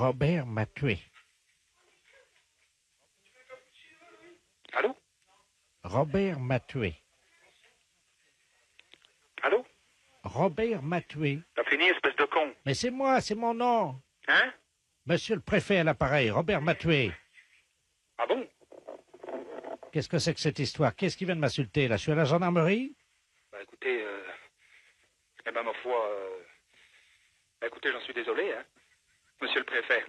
Robert m'a tué. Allô? Robert m'a tué. Allô? Robert m'a tué. T'as fini, espèce de con. Mais c'est moi, c'est mon nom. Hein? Monsieur le préfet à l'appareil, Robert m'a tué. Ah bon? Qu'est-ce que c'est que cette histoire? Qu'est-ce qui vient de m'insulter, là? Je suis à la gendarmerie? Bah écoutez, eh ben ma foi, bah écoutez, j'en suis désolé, hein. Monsieur le préfet.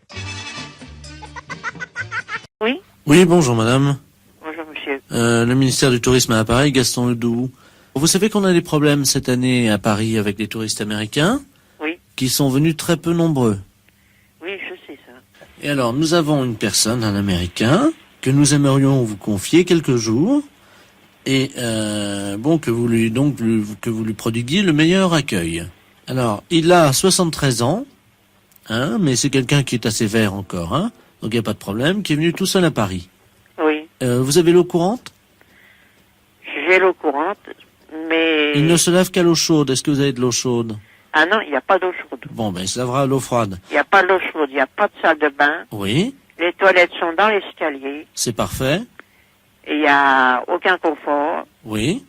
Oui, Oui, bonjour madame. bonjour monsieur. Le ministère du Tourisme à Paris, Gaston Ledoux. Vous savez qu'on a des problèmes cette année à Paris avec les touristes américains Oui, qui sont venus très peu nombreux. oui, je sais ça. Et alors, nous avons une personne, un Américain, que nous aimerions vous confier quelques jours et bon que vous lui prodiguiez le meilleur accueil. Alors, il a 73 ans, hein, mais c'est quelqu'un qui est assez vert encore, hein, donc il n'y a pas de problème, qui est venu tout seul à Paris. Oui, Vous avez l'eau courante? j'ai l'eau courante, mais... Il ne se lave qu'à l'eau chaude. Est-ce que vous avez de l'eau chaude? Ah non, il n'y a pas d'eau chaude. Bon, ben, il se lavera à l'eau froide. Il n'y a pas d'eau chaude, il n'y a pas de salle de bain. Oui, Les toilettes sont dans l'escalier. c'est parfait. Et il n'y a aucun confort, Oui.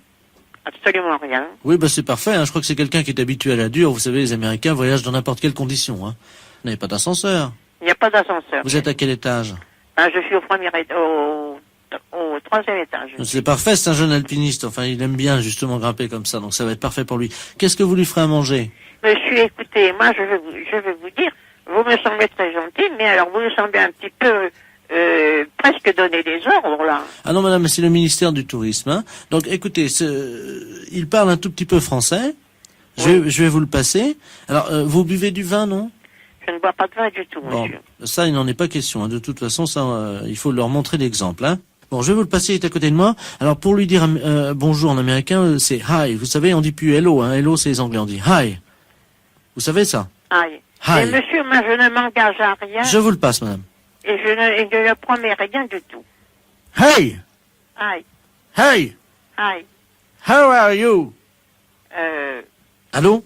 absolument rien. Oui, ben, c'est parfait, hein. Je crois que c'est quelqu'un qui est habitué à la dure. Vous savez, les Américains voyagent dans n'importe quelle condition, hein. Vous n'avez pas d'ascenseur. Il n'y a pas d'ascenseur. Vous êtes à quel étage? Ah, je suis au troisième étage. C'est parfait, c'est un jeune alpiniste. Enfin, il aime bien, justement, grimper comme ça. Donc, ça va être parfait pour lui. Qu'est-ce que vous lui ferez à manger? Monsieur, écoutez, moi, je vais vous dire, vous me semblez très gentil, mais alors vous me semblez un petit peu, presque donner des ordres, là. Ah non, madame, c'est le ministère du Tourisme, hein. Donc, écoutez, il parle un tout petit peu français. Je vais vous le passer. Alors, vous buvez du vin, non? Je ne bois pas de vin du tout, Bon, monsieur. ça, il n'en est pas question, hein. De toute façon, ça, il faut leur montrer l'exemple, hein. Bon, je vais vous le passer, il est à côté de moi. Alors, pour lui dire bonjour en américain, c'est hi. Vous savez, on dit plus hello, hein. Hello, c'est les Anglais, on dit hi. Vous savez ça? Aïe. Hi. Mais monsieur, moi, je ne m'engage à rien. Je vous le passe, madame. Et je ne promets rien du tout. Hey! Aïe, Hey! aïe. How are you? Allô?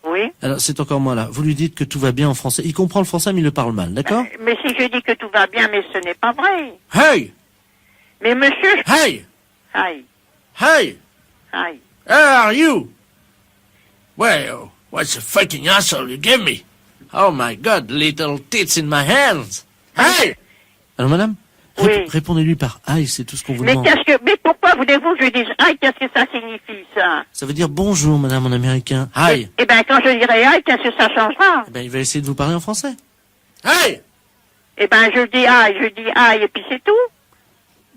Oui. Alors, c'est encore moi, là. Vous lui dites que tout va bien en français. Il comprend le français, mais il le parle mal, d'accord? Mais si je dis que tout va bien, mais ce n'est pas vrai. Hey! Mais monsieur... Hey! Aïe, Hey! aïe. How are you? Well, what's a fucking asshole you give me? Oh my God, little tits in my hands. Hey! Alors madame, Oui. répondez-lui par aïe, c'est tout ce qu'on vous Mais demande. mais pourquoi voulez-vous que je dise aïe, qu'est-ce que ça signifie, ça? Ça veut dire bonjour madame en américain. Aïe. Eh ben, quand je dirai aïe, qu'est-ce que ça changera? Eh ben, il va essayer de vous parler en français. Hey! Eh ben, je dis aïe, et puis c'est tout.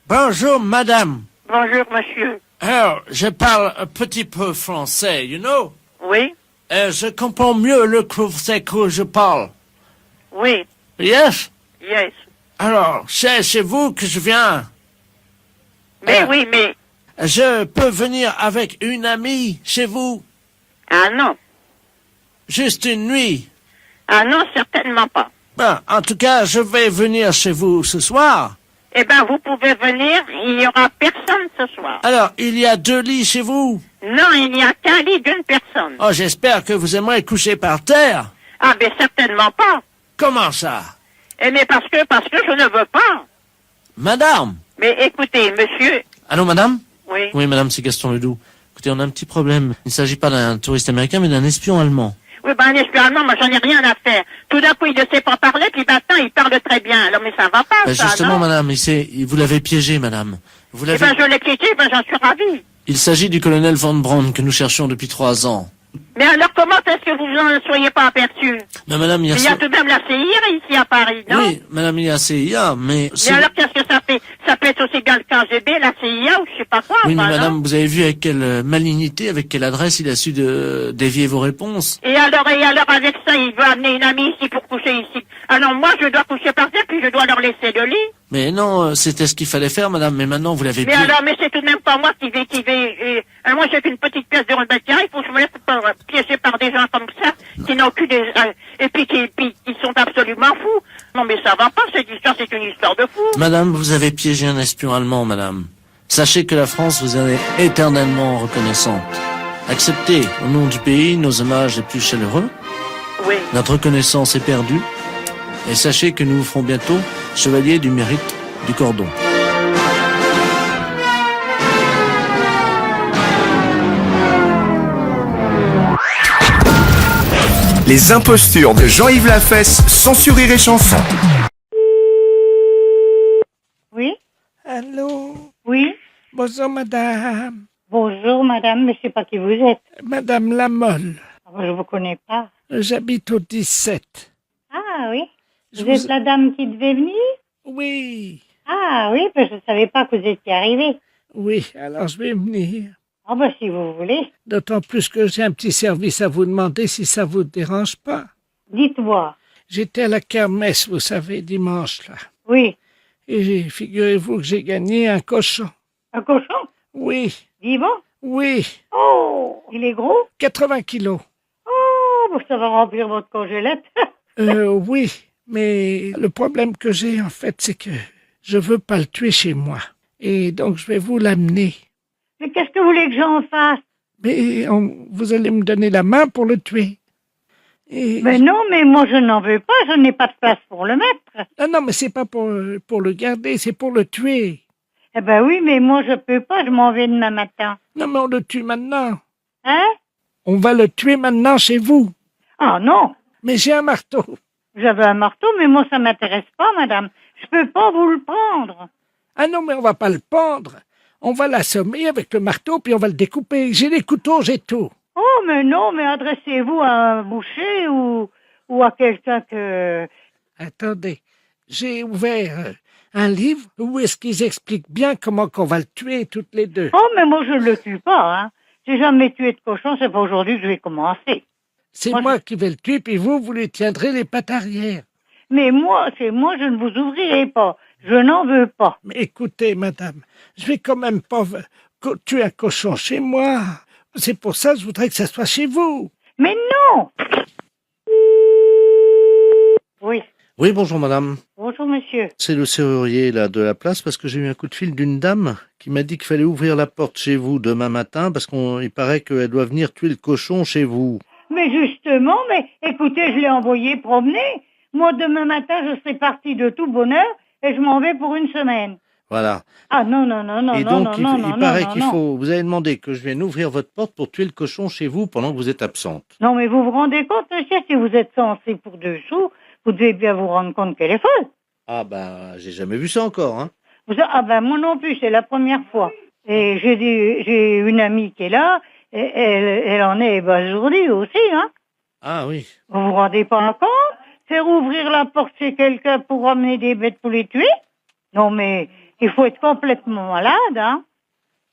Bonjour madame. Bonjour, monsieur. Alors, je parle un petit peu français, you know? Oui, Je comprends mieux le français que je parle. oui, Yes? yes. Alors, c'est chez vous que je viens. Mais oui, mais... Je peux venir avec une amie chez vous, Ah non. juste une nuit. Ah non, certainement pas. Ben, en tout cas, je vais venir chez vous ce soir. Eh ben, vous pouvez venir, il n'y aura personne ce soir. Alors, il y a 2 lits chez vous. Non, il n'y a qu'un lit d'une personne. Oh, j'espère que vous aimerez coucher par terre. Ah, ben certainement pas. Comment ça? Eh mais parce que je ne veux pas. Madame. Mais écoutez, monsieur... Allô, madame? Oui. Oui, madame, c'est Gaston Ledoux. Écoutez, on a un petit problème. Il ne s'agit pas d'un touriste américain, mais d'un espion allemand. Oui, ben un espion allemand, moi j'en ai rien à faire. Tout d'un coup, il ne sait pas parler, puis maintenant, il parle très bien. Alors, mais ça va pas, Ben, ça, justement, non? madame, vous l'avez piégé, madame. Vous Eh l'avez... ben, je l'ai piégé, ben j'en suis ravi. Il s'agit du colonel Von Braun que nous cherchions depuis 3 ans. Mais alors, comment est-ce que vous n'en soyez pas aperçu? Mais madame, Il y a tout de même la CIA ici à Paris, non? Oui, madame, il y a CIA, mais... Mais alors, qu'est-ce que ça fait? Ça peut être aussi bien le KGB, la CIA, ou je sais pas quoi, Oui, mais enfin, madame, non? vous avez vu avec quelle malignité, avec quelle adresse il a su dévier vos réponses. Et alors, avec ça, il veut amener une amie ici pour coucher ici. Alors, moi, je dois coucher par terre, puis je dois leur laisser le lit. Mais non, c'était ce qu'il fallait faire, madame, mais maintenant vous l'avez Mais alors, mais c'est tout de même pas moi qui vais, alors moi, j'ai qu'une petite pièce de rebelle carré, il faut que je me laisse piéger par des gens comme ça, qui n'ont aucune, et puis qui sont absolument fous. Non, mais ça va pas, cette histoire, c'est une histoire de fou. Madame, vous avez piégé un espion allemand, madame. Sachez que la France vous en est éternellement reconnaissante. Acceptez, au nom du pays, nos hommages les plus chaleureux. Oui. Notre reconnaissance est perdue. Et sachez que nous vous ferons bientôt chevalier du mérite du cordon. Les impostures de Jean-Yves Lafesse, sans Rire et Chanson. Oui, Allô? oui. Bonjour, madame. Bonjour, madame, mais je sais pas qui vous êtes. Madame Lamolle. Ah, je vous connais pas. J'habite au 17. Ah oui. Je Vous êtes la dame qui devait venir? Oui, Ah oui, ben, je savais pas que vous étiez arrivée. oui, alors je vais venir. Ah ben, si vous voulez. D'autant plus que j'ai un petit service à vous demander si ça vous dérange pas. Dites-moi. J'étais à la kermesse, vous savez, dimanche, là. Oui. Et figurez-vous que j'ai gagné un cochon. Un cochon? Oui, Vivant? oui, Oh, il est gros? 80 kilos. Oh, ben, ça va remplir votre congélette. Oui, mais le problème que j'ai, en fait, c'est que je veux pas le tuer chez moi. Et donc, je vais vous l'amener. Mais qu'est-ce que vous voulez que j'en fasse? Mais vous allez me donner la main pour le tuer. Et Mais non, mais moi je n'en veux pas, je n'ai pas de place pour le mettre. Ah non, mais c'est pas pour le garder, c'est pour le tuer. Eh ben oui, mais moi je peux pas, je m'en vais demain matin. Non, mais on le tue maintenant. Hein? On va le tuer maintenant chez vous. Ah non, Mais j'ai un marteau. j'avais un marteau, mais moi ça m'intéresse pas, madame. Je peux pas vous le prendre. Ah non, mais on va pas le pendre. On va l'assommer avec le marteau, puis on va le découper. J'ai les couteaux, j'ai tout. Oh, mais non, mais adressez-vous à un boucher ou à quelqu'un que... Attendez, j'ai ouvert un livre où est-ce qu'ils expliquent bien comment qu'on va le tuer toutes les deux. Oh, mais moi je le tue pas, hein. J'ai jamais tué de cochon, c'est pas aujourd'hui que je vais commencer. C'est moi, moi qui vais le tuer, puis vous lui tiendrez les pattes arrière. Mais moi, je ne vous ouvrirai pas. Je n'en veux pas. Mais écoutez, madame, je vais quand même pas tuer un cochon chez moi. C'est pour ça que je voudrais que ça soit chez vous. Mais non! Oui. Oui, bonjour madame. Bonjour, monsieur. C'est le serrurier là de la place parce que j'ai eu un coup de fil d'une dame qui m'a dit qu'il fallait ouvrir la porte chez vous demain matin parce qu'il paraît qu'elle doit venir tuer le cochon chez vous. Mais justement, mais écoutez, je l'ai envoyé promener. Moi, demain matin, je serai partie de tout bonheur et je m'en vais pour une semaine. Voilà. Ah non, non, non, non, Et non, donc, non, il non, paraît non, qu'il non. faut... Vous avez demandé que je vienne ouvrir votre porte pour tuer le cochon chez vous pendant que vous êtes absente. Non, mais vous vous rendez compte, monsieur, si vous êtes censé pour 2 sous, vous devez bien vous rendre compte qu'elle est folle. Ah ben, j'ai jamais vu ça encore, hein. Ah ben, moi non plus, c'est la première fois. Et j'ai une amie qui est là, et elle en est ébasourdie aussi, hein. Ah oui. Vous vous rendez pas compte? Faire ouvrir la porte chez quelqu'un pour ramener des bêtes pour les tuer? Non, mais il faut être complètement malade, hein.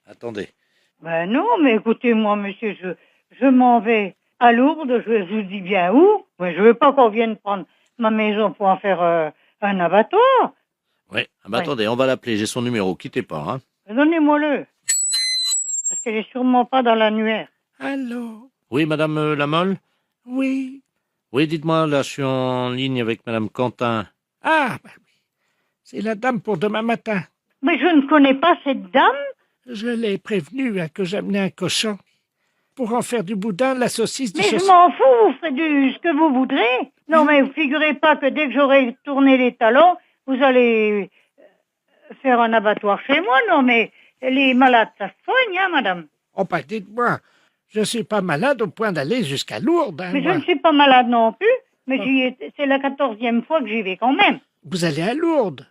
Attendez. Ben non, mais écoutez-moi, monsieur, je m'en vais à Lourdes, je vous dis bien où. Mais je veux pas qu'on vienne prendre ma maison pour en faire un abattoir. Oui. Ah ben, attendez, on va l'appeler, j'ai son numéro, quittez pas, hein. Donnez-moi-le. Parce qu'elle est sûrement pas dans l'annuaire. Allô? Oui, madame Lamolle? Oui. Oui, dites-moi, là, je suis en ligne avec madame Quentin. Ah, bah oui. C'est la dame pour demain matin. Mais je ne connais pas cette dame. Je l'ai prévenue que j'amenais un cochon. Pour en faire du boudin, de la saucisse, du Mais je saucisson. m'en fous, vous ferez ce que vous voudrez. Non, mais vous figurez pas que dès que j'aurai tourné les talons, vous allez faire un abattoir chez moi. Non, mais les malades, ça se soigne, hein, madame. Oh, bah dites-moi, je suis pas malade au point d'aller jusqu'à Lourdes. Hein, Mais je moi. ne suis pas malade non plus. Mais c'est la 14e fois que j'y vais quand même. Vous allez à Lourdes.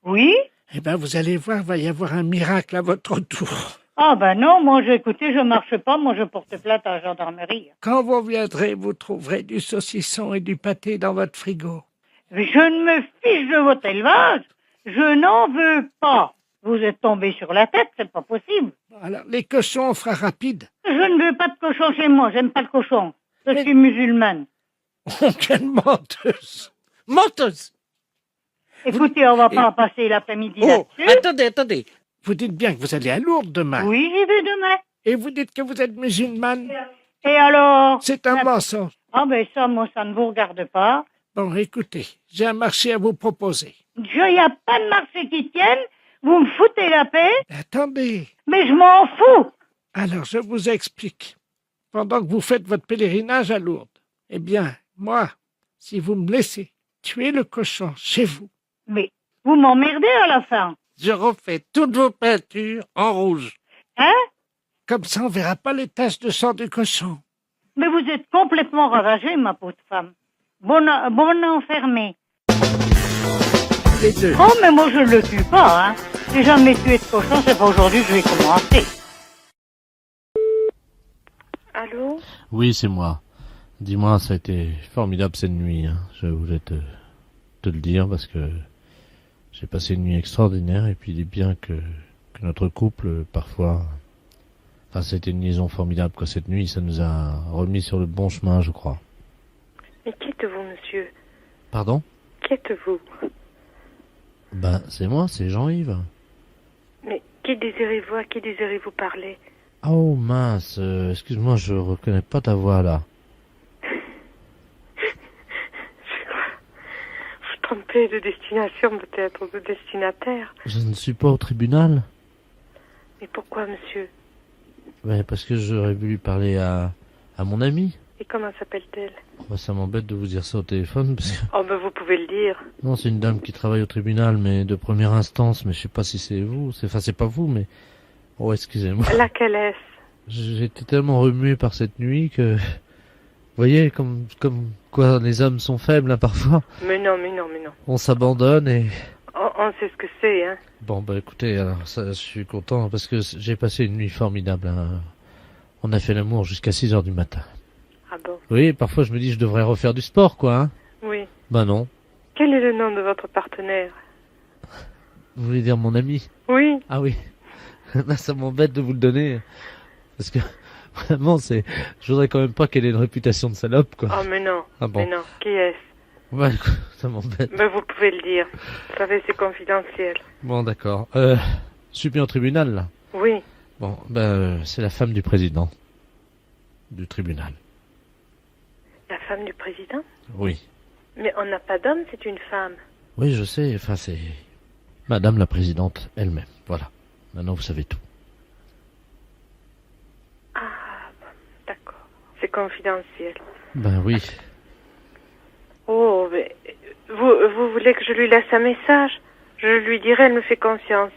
Oui? Eh bien, vous allez voir, va y avoir un miracle à votre tour. Ah ben non, moi, écoutez, je marche pas. Moi, je porte plainte à la gendarmerie. Quand vous viendrez, vous trouverez du saucisson et du pâté dans votre frigo. Je ne me fiche de votre élevage. Je n'en veux pas. Vous êtes tombé sur la tête, c'est pas possible. Alors, les cochons, on fera rapide. Je ne veux pas de cochon chez moi, j'aime pas le cochon. Je Mais- suis musulmane. Oh, quelle menteuse! Menteuse! Écoutez, on va pas passer l'après-midi Oh, là-dessus. attendez. Vous dites bien que vous allez à Lourdes demain. Oui, j'y vais demain. Et vous dites que vous êtes musulmane. Et alors? C'est un mensonge. Ah ben ça, moi, ça ne vous regarde pas. Bon, écoutez, j'ai un marché à vous proposer. Il n'y a pas de marché qui tienne. Vous me foutez la paix, Attendez. mais je m'en fous. Alors, je vous explique. Pendant que vous faites votre pèlerinage à Lourdes, eh bien, moi, si vous me laissez, tuer le cochon chez vous. Mais vous m'emmerdez à la fin. Je refais toutes vos peintures en rouge. Hein? Comme ça, on verra pas les taches de sang du cochon. Mais vous êtes complètement ravagée, ma pauvre femme. Bonne enfermée. Les deux. Oh, mais moi, je le tue pas, hein. J'ai jamais tué de cochon, c'est pas aujourd'hui que je vais commencer. Allô? Oui, c'est moi. Dis-moi, ça a été formidable cette nuit. Hein. Je voulais te le dire parce que j'ai passé une nuit extraordinaire et puis il est bien que notre couple, parfois... Enfin, c'était une liaison formidable, quoi. Cette nuit, ça nous a remis sur le bon chemin, je crois. Mais qui êtes-vous, monsieur? Pardon? Qui êtes-vous? Ben, c'est moi, c'est Jean-Yves. Mais qui désirez-vous? À qui désirez-vous parler? Oh mince, excuse-moi, je reconnais pas ta voix là. Vous trompez de destination peut-être, de destinataire. Je ne suis pas au tribunal. Mais pourquoi, monsieur? Ben, parce que j'aurais voulu parler à mon amie. Et comment s'appelle-t-elle? Ben, ça m'embête de vous dire ça au téléphone parce que... Oh, ben vous pouvez le dire. Non, c'est une dame qui travaille au tribunal, mais de première instance, mais je sais pas si c'est vous. C'est pas vous, mais... Oh, excusez-moi. Laquelle est-ce? J'étais tellement remué par cette nuit que... Vous voyez, comme quoi les hommes sont faibles, hein, parfois. Mais non. On s'abandonne et... On sait ce que c'est, hein. Bon, bah écoutez, alors ça, je suis content parce que j'ai passé une nuit formidable. Hein. On a fait l'amour jusqu'à 6h du matin. Ah bon? Oui, parfois je me dis je devrais refaire du sport, quoi. Hein. Oui. Bah non. Quel est le nom de votre partenaire? Vous voulez dire mon ami? Oui. Ah oui. Bah ça m'embête de vous le donner. Parce que vraiment, je voudrais quand même pas qu'elle ait une réputation de salope, quoi. Oh, mais non. Ah bon. Mais non. Qui est-ce? Bah écoute, ça m'embête. Ben vous pouvez le dire. Vous savez, c'est confidentiel. Bon, d'accord. Je suis bien au tribunal, là. Oui. Bon, c'est la femme du président. Du tribunal. La femme du président? Oui. Mais on n'a pas d'homme, c'est une femme. Oui, je sais, enfin c'est... Madame la présidente elle-même, voilà. Maintenant vous savez tout. Ah, bon, d'accord. C'est confidentiel. Ben oui. Oh, mais vous voulez que je lui laisse un message? Je lui dirai, elle me fait confiance.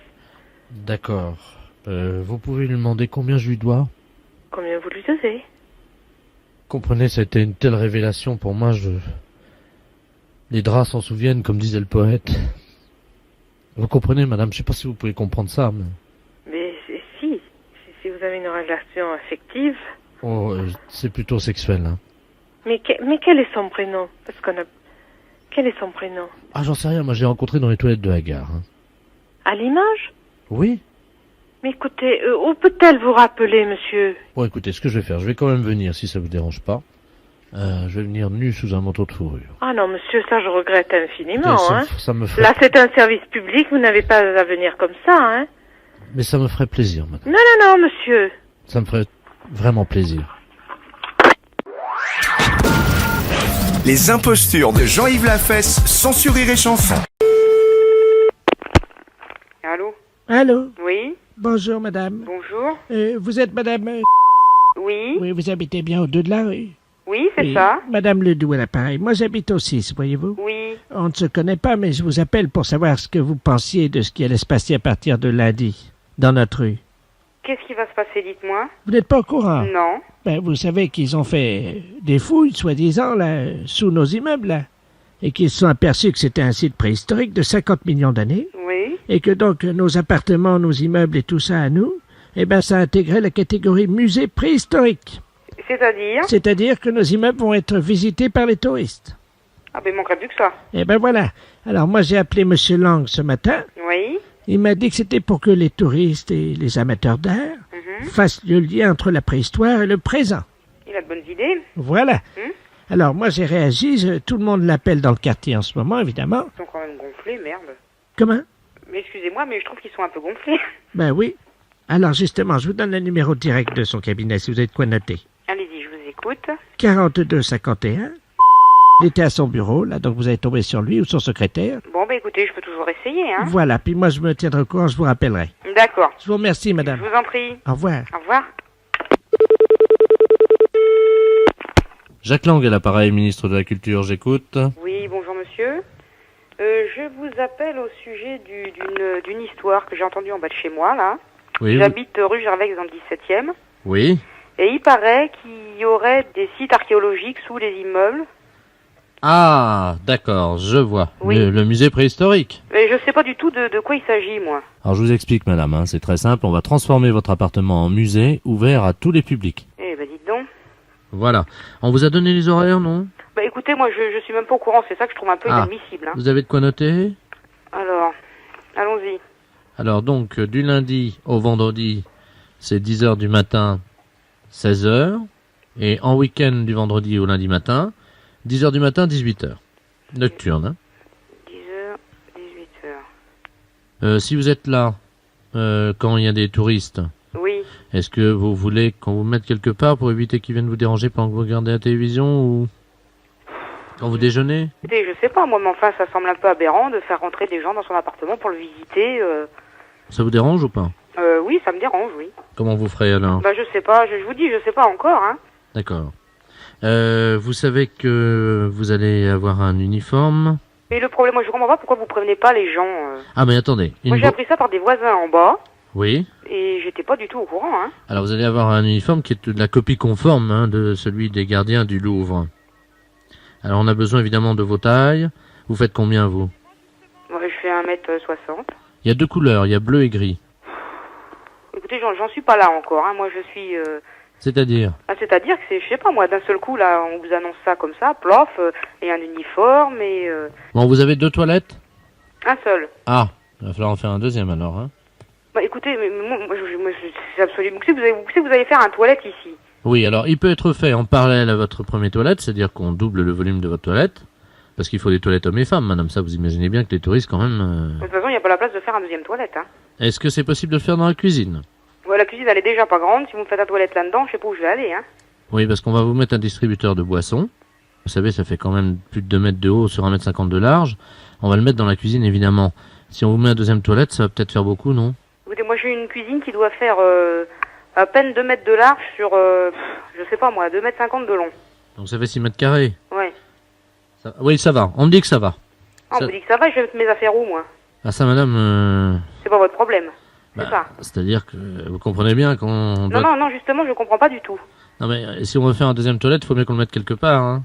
D'accord. Vous pouvez lui demander combien je lui dois? Combien vous lui devez? Comprenez, ça a été une telle révélation pour moi, Les draps s'en souviennent, comme disait le poète. Vous comprenez, madame, je sais pas si vous pouvez comprendre ça, mais... Mais si vous avez une relation affective... Oh, c'est plutôt sexuel, hein. Mais quel est son prénom? Parce qu'on a... Quel est son prénom? Ah, j'en sais rien, moi j'ai rencontré dans les toilettes de la gare. Hein. À Limoges? Oui. Mais écoutez, où peut-elle vous rappeler, monsieur? Bon, écoutez, ce que je vais faire, je vais quand même venir, si ça vous dérange pas. Je vais venir nu sous un manteau de fourrure. Ah non, monsieur, ça je regrette infiniment, hein. Ça me ferait... Là, c'est un service public, vous n'avez pas à venir comme ça, hein. Mais ça me ferait plaisir, madame. Non, monsieur. Ça me ferait vraiment plaisir. Les impostures de Jean-Yves Lafesse, sans sourire et chanson. Allô? Allô? Oui? Bonjour, madame. Bonjour? Vous êtes madame... Oui? Oui, vous habitez bien au 2 de la rue. Oui, c'est Oui. ça? Madame Ledoux à l'appareil. Moi, j'habite au 6, voyez-vous. Oui. On ne se connaît pas, mais je vous appelle pour savoir ce que vous pensiez de ce qui allait se passer à partir de lundi, dans notre rue. Qu'est-ce qui va se passer, dites-moi? Vous n'êtes pas au courant? Non. Ben, vous savez qu'ils ont fait des fouilles, soi-disant, là, sous nos immeubles, là, et qu'ils se sont aperçus que c'était un site préhistorique de 50 millions d'années, Oui. et que donc nos appartements, nos immeubles et tout ça à nous, eh ben, ça intégrait la catégorie musée préhistorique. C'est-à-dire? C'est-à-dire que nos immeubles vont être visités par les touristes. Ah ben, il manquerait plus que ça. Eh ben voilà. Alors moi, j'ai appelé Monsieur Lang ce matin. Oui. Il m'a dit que c'était pour que les touristes et les amateurs d'art fassent le lien entre la préhistoire et le présent. Il a de bonnes idées. Voilà. Alors moi, j'ai réagi. Tout le monde l'appelle dans le quartier en ce moment, évidemment. Ils sont quand même gonflés, merde. Comment? Mais excusez-moi, mais je trouve qu'ils sont un peu gonflés. Ben oui. Alors justement, je vous donne le numéro direct de son cabinet, si vous avez de quoi noter. Allez-y, je vous écoute. 4251. Il était à son bureau, là, donc vous allez tomber sur lui ou son secrétaire. Bon, ben écoutez, je peux toujours essayer, hein. Voilà, puis moi je me tiendrai au courant, je vous rappellerai. D'accord. Je vous remercie, madame. Je vous en prie. Au revoir. Au revoir. Jacques Lang à l'appareil, ministre de la Culture, j'écoute. Oui, bonjour monsieur. Je vous appelle au sujet d'une histoire que j'ai entendue en bas de chez moi, là. Oui. J'habite rue Gervex dans le 17e. Oui. Et il paraît qu'il y aurait des sites archéologiques sous les immeubles. Ah, d'accord, je vois. Oui. Le musée préhistorique. Mais je sais pas du tout de quoi il s'agit, moi. Alors je vous explique, madame, hein, c'est très simple. On va transformer votre appartement en musée ouvert à tous les publics. Eh ben dites donc. Voilà. On vous a donné les horaires, non? Bah écoutez, moi je suis même pas au courant, c'est ça que je trouve un peu inadmissible. Hein. Vous avez de quoi noter? Alors, allons-y. Alors donc, du lundi au vendredi, c'est 10h du matin, 16h. Et en week-end, du vendredi au lundi matin, 10h du matin, 18h. Nocturne, hein. 10h, 18h. Si vous êtes là, quand il y a des touristes, Oui. est-ce que vous voulez qu'on vous mette quelque part pour éviter qu'ils viennent vous déranger pendant que vous regardez la télévision ou quand vous déjeunez? Écoutez, je sais pas, moi, mais enfin, ça semble un peu aberrant de faire rentrer des gens dans son appartement pour le visiter. Ça vous dérange ou pas? Oui, ça me dérange, oui. Comment vous ferez alors? Bah, je sais pas, je vous dis, je sais pas encore, hein. D'accord. Vous savez que vous allez avoir un uniforme? Mais le problème, moi, je comprends pas pourquoi vous prévenez pas les gens. Ah mais attendez. Moi, j'ai appris ça par des voisins en bas, Oui. et j'étais pas du tout au courant, hein. Alors vous allez avoir un uniforme qui est de la copie conforme hein, de celui des gardiens du Louvre. Alors on a besoin évidemment de vos tailles. Vous faites combien vous? Moi, je fais 1m60. Il y a deux couleurs, il y a bleu et gris. Écoutez, j'en suis pas là encore, hein. Moi, je suis... C'est-à-dire? c'est-à-dire que c'est, je sais pas, moi, d'un seul coup, là, on vous annonce ça comme ça, plof, et un uniforme, et... Bon, vous avez deux toilettes? un seul. Ah, il va falloir en faire un deuxième alors. Hein. Bah, écoutez, mais moi, c'est absolument... Vous savez, vous allez faire un toilette ici. Oui, alors il peut être fait en parallèle à votre première toilette, c'est-à-dire qu'on double le volume de votre toilette. Parce qu'il faut des toilettes hommes et femmes, madame. Ça, vous imaginez bien que les touristes, quand même... De toute façon, il n'y a pas la place de faire un deuxième toilette, hein. Est-ce que c'est possible de le faire dans la cuisine? Ouais, la cuisine, elle est déjà pas grande. Si vous me faites la toilette là-dedans, je sais pas où je vais aller, hein. Oui, parce qu'on va vous mettre un distributeur de boissons. Vous savez, ça fait quand même plus de 2 mètres de haut sur 1m50 de large. On va le mettre dans la cuisine, évidemment. Si on vous met un deuxième toilette, ça va peut-être faire beaucoup, non? Écoutez, moi, j'ai une cuisine qui doit faire à peine 2 mètres de large sur, je sais pas moi, 2,50 m de long. Donc ça fait 6 mètres carrés. Ouais. Oui, ça va. On me dit que ça va. Ah, on vous dit que ça va, je vais mettre mes affaires où, moi? Ah ça, madame... C'est pas votre problème. C'est ça. C'est-à-dire que vous comprenez bien qu'on doit... Non, justement, je comprends pas du tout. Non, mais si on veut faire un deuxième toilette, il faut bien qu'on le mette quelque part. Hein.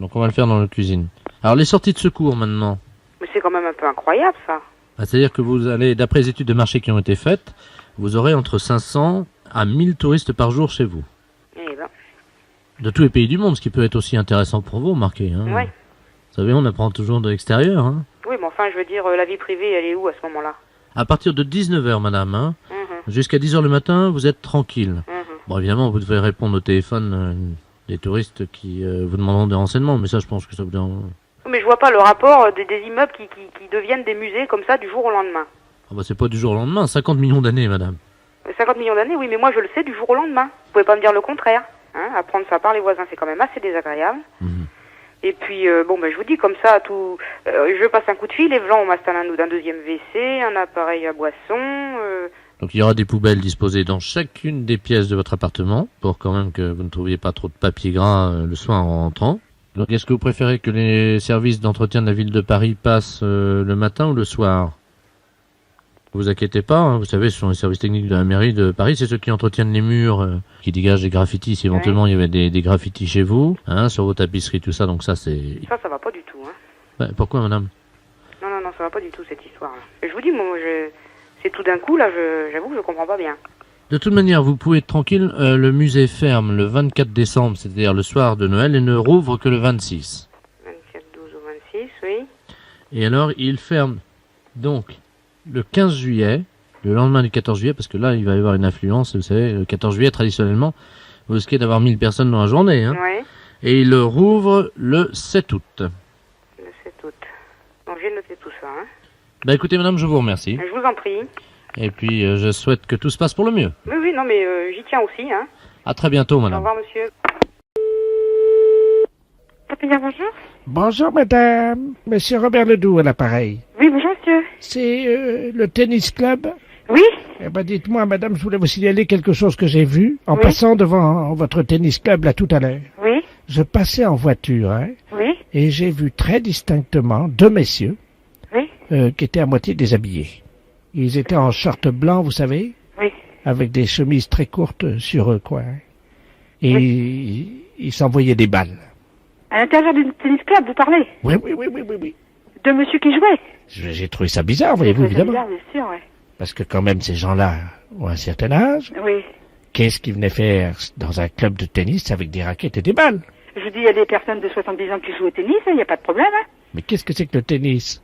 Donc on va le faire dans la cuisine. Alors les sorties de secours, maintenant. Mais c'est quand même un peu incroyable, ça. C'est-à-dire que vous allez, d'après les études de marché qui ont été faites, vous aurez entre 500 à 1000 touristes par jour chez vous. Eh ben. De tous les pays du monde, ce qui peut être aussi intéressant pour vous, remarquez. Hein. Ouais. Vous savez, on apprend toujours de l'extérieur. Hein. Oui, mais enfin, je veux dire, la vie privée, elle est où à ce moment-là? À partir de 19h, madame, hein, jusqu'à 10h le matin, vous êtes tranquille. Bon, évidemment, vous devez répondre au téléphone des touristes qui vous demanderont des renseignements, mais ça, je pense que ça vous dérange. Mais je vois pas le rapport des immeubles qui deviennent des musées comme ça du jour au lendemain. Ah bah, c'est pas du jour au lendemain, 50 millions d'années, madame. 50 millions d'années, oui, mais moi, je le sais du jour au lendemain. Vous pouvez pas me dire le contraire. Hein, apprendre ça par les voisins, c'est quand même assez désagréable. Et puis, je vous dis comme ça, tout. Je passe un coup de fil, et voilà, on m'installe un deuxième WC, un appareil à boisson. Donc il y aura des poubelles disposées dans chacune des pièces de votre appartement, pour quand même que vous ne trouviez pas trop de papier gras le soir en rentrant. Donc est-ce que vous préférez que les services d'entretien de la ville de Paris passent le matin ou le soir? Vous inquiétez pas, hein, vous savez, ce sont les services techniques de la mairie de Paris, c'est ceux qui entretiennent les murs, qui dégagent des graffitis, si éventuellement il y avait des graffitis chez vous, hein, sur vos tapisseries, tout ça, donc ça c'est... Ça va pas du tout, hein. Bah, pourquoi, madame? Non, ça va pas du tout, cette histoire-là. Je vous dis, moi, c'est tout d'un coup, là, j'avoue que je comprends pas bien. De toute manière, vous pouvez être tranquille, le musée ferme le 24 décembre, c'est-à-dire le soir de Noël, et ne rouvre que le 26. 24, 12 ou 26, oui. Et alors, il ferme, donc... le 15 juillet, le lendemain du 14 juillet, parce que là, il va y avoir une affluence, vous savez, le 14 juillet, traditionnellement, vous risquez d'avoir 1000 personnes dans la journée. Hein. Ouais. Et il rouvre le 7 août. Le 7 août. Donc j'ai noté tout ça. Hein. Bah écoutez, madame, je vous remercie. Je vous en prie. Et puis, je souhaite que tout se passe pour le mieux. Oui, non, mais j'y tiens aussi. Hein. À très bientôt, madame. Au revoir, monsieur. Bonjour. Bonjour, madame. Monsieur Robert Ledoux à l'appareil. Oui, bonjour, monsieur. C'est le tennis club? Oui. Eh ben, dites-moi, madame, je voulais vous signaler quelque chose que j'ai vu en Oui. passant devant votre tennis club là tout à l'heure. Oui. je passais en voiture, hein, Oui, et j'ai vu très distinctement 2 messieurs oui, qui étaient à moitié déshabillés. Ils étaient en short blanc, vous savez, oui. avec des chemises très courtes sur eux, quoi. Hein. Et ils s'envoyaient des balles. À l'intérieur du tennis club, vous parlez? Oui, oui, oui, oui, oui, oui. De monsieur qui jouait? J'ai trouvé ça bizarre, voyez-vous, évidemment. Bizarre, bien sûr, ouais. Parce que quand même, ces gens-là ont un certain âge. Oui. Qu'est-ce qu'ils venaient faire dans un club de tennis avec des raquettes et des balles? Je vous dis, il y a des personnes de 70 ans qui jouent au tennis, il n'y a pas de problème, hein. Mais qu'est-ce que c'est que le tennis?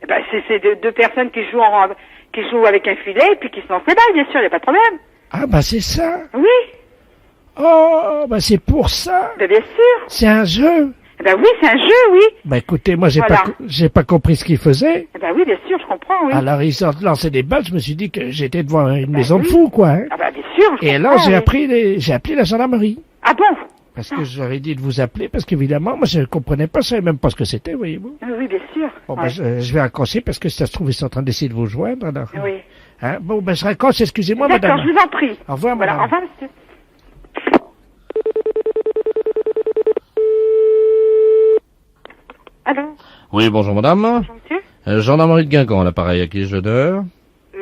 Eh ben, c'est deux personnes qui jouent avec un filet et puis qui se lancent les balles, bien sûr, il n'y a pas de problème. Ah, bah c'est ça. Oui, Oh, bah c'est pour ça. ben, bien sûr. C'est un jeu. Eh ben oui, c'est un jeu, oui. Bah écoutez, moi Voilà. j'ai pas compris ce qu'ils faisaient. Eh ben oui, bien sûr, je comprends, oui. Alors ils ont lancé des balles, je me suis dit que j'étais devant une maison de oui. fous, quoi. Hein. Ah ben bien sûr, je Et alors comprends, oui. j'ai appelé la gendarmerie. Ah bon? Parce que j'aurais dit de vous appeler, parce qu'évidemment, moi je ne comprenais pas, je savais même pas ce que c'était, voyez-vous. Oui, oui, bien sûr. Bon, Ouais. ben, je vais raccrocher parce que si ça se trouve, ils sont en train d'essayer de vous joindre, alors. Oui. Hein? Bon, ben, je raccroche, excusez-moi, D'accord, madame. je vous en prie. Au revoir, Voilà, madame. au revoir, monsieur. Allô? Oui, bonjour madame. Bonjour, monsieur? Gendarmerie de Guingamp, à l'appareil, à qui ai-je l'honneur?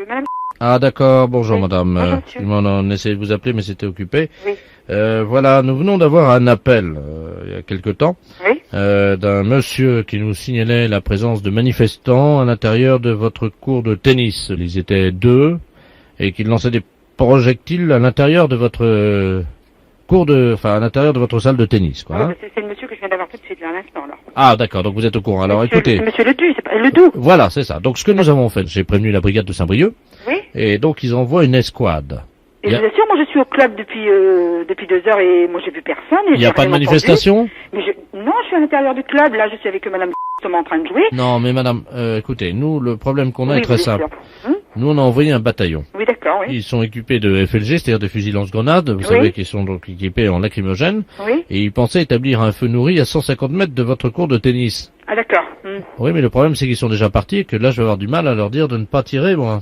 Madame? Ah d'accord, bonjour Oui, madame. bonjour, monsieur. On a essayé de vous appeler mais c'était occupé. Oui. Voilà, nous venons d'avoir un appel il y a quelque temps Oui. d'un monsieur qui nous signalait la présence de manifestants à l'intérieur de votre cours de tennis. Ils étaient 2 et qu'ils lançaient des projectiles à l'intérieur de votre à l'intérieur de votre salle de tennis, quoi. Hein. C'est le monsieur que je viens d'avoir tout de suite, là, à l'instant, là. Ah d'accord, donc vous êtes au courant. Alors Monsieur- écoutez, c'est monsieur Ledoux, c'est pas Ledoux. voilà, c'est ça. Donc ce que nous avons fait, j'ai prévenu la brigade de Saint-Brieuc Oui. et donc ils envoient une escouade. Et Il y je a- vous assure, moi je suis au club depuis 2 heures et moi j'ai vu personne. Et Il n'y a j'ai pas de rien entendu. manifestation? Mais non, je suis à l'intérieur du club, là je suis avec madame justement en train de jouer. Non, mais madame, écoutez, nous, le problème qu'on a Oui, est très bien simple. sûr. Hum Nous, on a envoyé un bataillon. Oui, d'accord, oui. Ils sont équipés de FLG, c'est-à-dire de fusils lance-grenades, vous Oui. savez qu'ils sont donc équipés en lacrymogène, Oui. et ils pensaient établir un feu nourri à 150 mètres de votre cours de tennis. Ah d'accord. Oui, mais le problème, c'est qu'ils sont déjà partis et que là, je vais avoir du mal à leur dire de ne pas tirer, moi.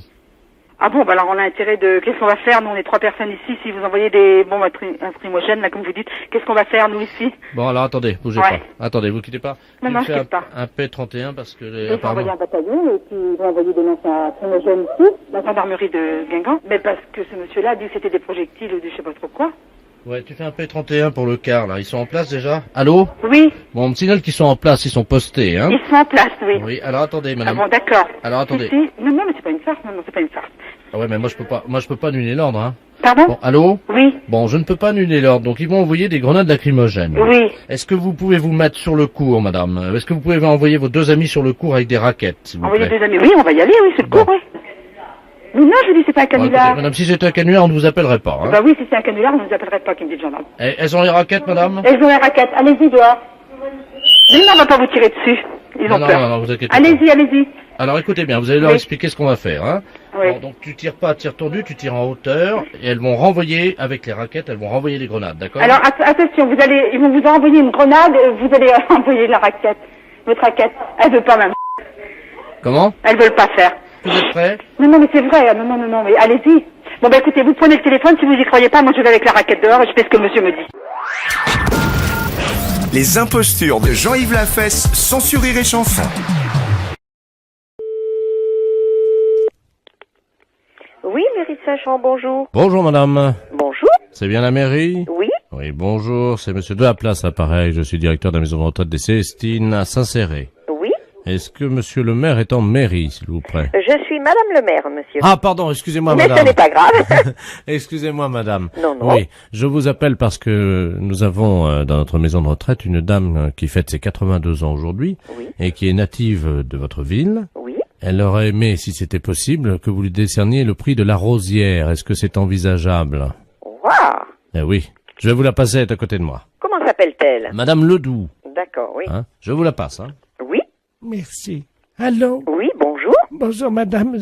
Ah bon, bah alors on a intérêt de... Qu'est-ce qu'on va faire? Nous, on est 3 personnes ici. Si vous envoyez des bombes lacrymogènes, là, comme vous dites, qu'est-ce qu'on va faire, nous, ici? Bon, alors attendez, bougez Ouais. pas. Attendez, vous quittez pas. Non, Il non, me je fait quitte pas. un P31 parce que... Ils vont apparemment- envoyer un bataillon et puis ils vont envoyer des lances lacrymogènes ici, la gendarmerie de Guingamp. Mais parce que ce monsieur-là a dit que c'était des projectiles ou de je sais pas trop quoi. Ouais, tu fais un P31 pour le quart, là. Ils sont en place déjà? Allô? Oui, Bon, on me signale qu'ils sont en place, ils sont postés, hein? ils sont en place, oui. Oui, alors attendez, Ah madame. bon, d'accord. Alors attendez. Si, si. Non, non, mais c'est pas une farce. Non, non, c'est pas une farce. Ah ouais, mais moi je peux pas annuler l'ordre, hein. Pardon? Bon, allô? Oui, Bon, je ne peux pas annuler l'ordre, donc ils vont envoyer des grenades lacrymogènes. oui. Est-ce que vous pouvez vous mettre sur le cours, madame? Est-ce que vous pouvez envoyer vos 2 amis sur le cours avec des raquettes, s'il vous Envoyer plaît? 2 amis. Oui, on va y aller, oui, c'est le Bon. cours, oui. Mais non, je vous dis, c'est pas un Bon, écoutez, canular. madame, si c'était un canular, on ne vous appellerait pas, hein. Bah oui, si c'est un canular, on ne nous appellerait pas, qui me dit le gendarme. Elles ont les raquettes, madame? Elles ont la raquette. Allez-y, dehors. Mais non, on va pas vous tirer dessus. Ils Non, ont non, peur. non, non, vous inquiétez pas. Allez-y, allez-y. Alors écoutez bien, vous allez leur Oui. expliquer ce qu'on va faire, hein. Oui. Bon, donc tu tires pas à tir tendu, tu tires en hauteur, et elles vont renvoyer, avec les raquettes, elles vont renvoyer les grenades, d'accord? Alors, attention, ils vont vous envoyer une grenade, vous allez envoyer la raquette. Votre raquette. Elle veut pas, même. Comment? Elles veulent pas faire. Vous êtes prêts? Non, non, mais c'est vrai. Non, non, non, non, mais allez-y. Bon, bah écoutez, vous prenez le téléphone, si vous y croyez pas, moi je vais avec la raquette dehors et je fais ce que monsieur me dit. Les impostures de Jean-Yves Lafesse, sans sourire et chanson. Oui, mairie de Saint-Champ, bonjour. Bonjour, madame. Bonjour. C'est bien la mairie? Oui. Oui, bonjour, c'est monsieur Delaplace, l'appareil. Je suis directeur de la maison de retraite des Célestines à Saint-Céré. Oui. Est-ce que monsieur le maire est en mairie, s'il vous plaît? Je suis madame le maire, monsieur. Ah, pardon, excusez-moi, Mais madame. ce n'est pas grave. Excusez-moi, madame. Non, non. Oui, je vous appelle parce que nous avons dans notre maison de retraite une dame qui fête ses 82 ans aujourd'hui Oui. et qui est native de votre ville. Oui. Elle aurait aimé, si c'était possible, que vous lui décerniez le prix de la rosière. Est-ce que c'est envisageable? Waouh. Eh oui, je vais vous la passer, elle est à côté de moi. Comment s'appelle-t-elle? Madame Ledoux, D'accord, oui. hein? Je vous la passe, hein? Oui. Merci. Allô? Oui, bonjour. Bonjour, madame.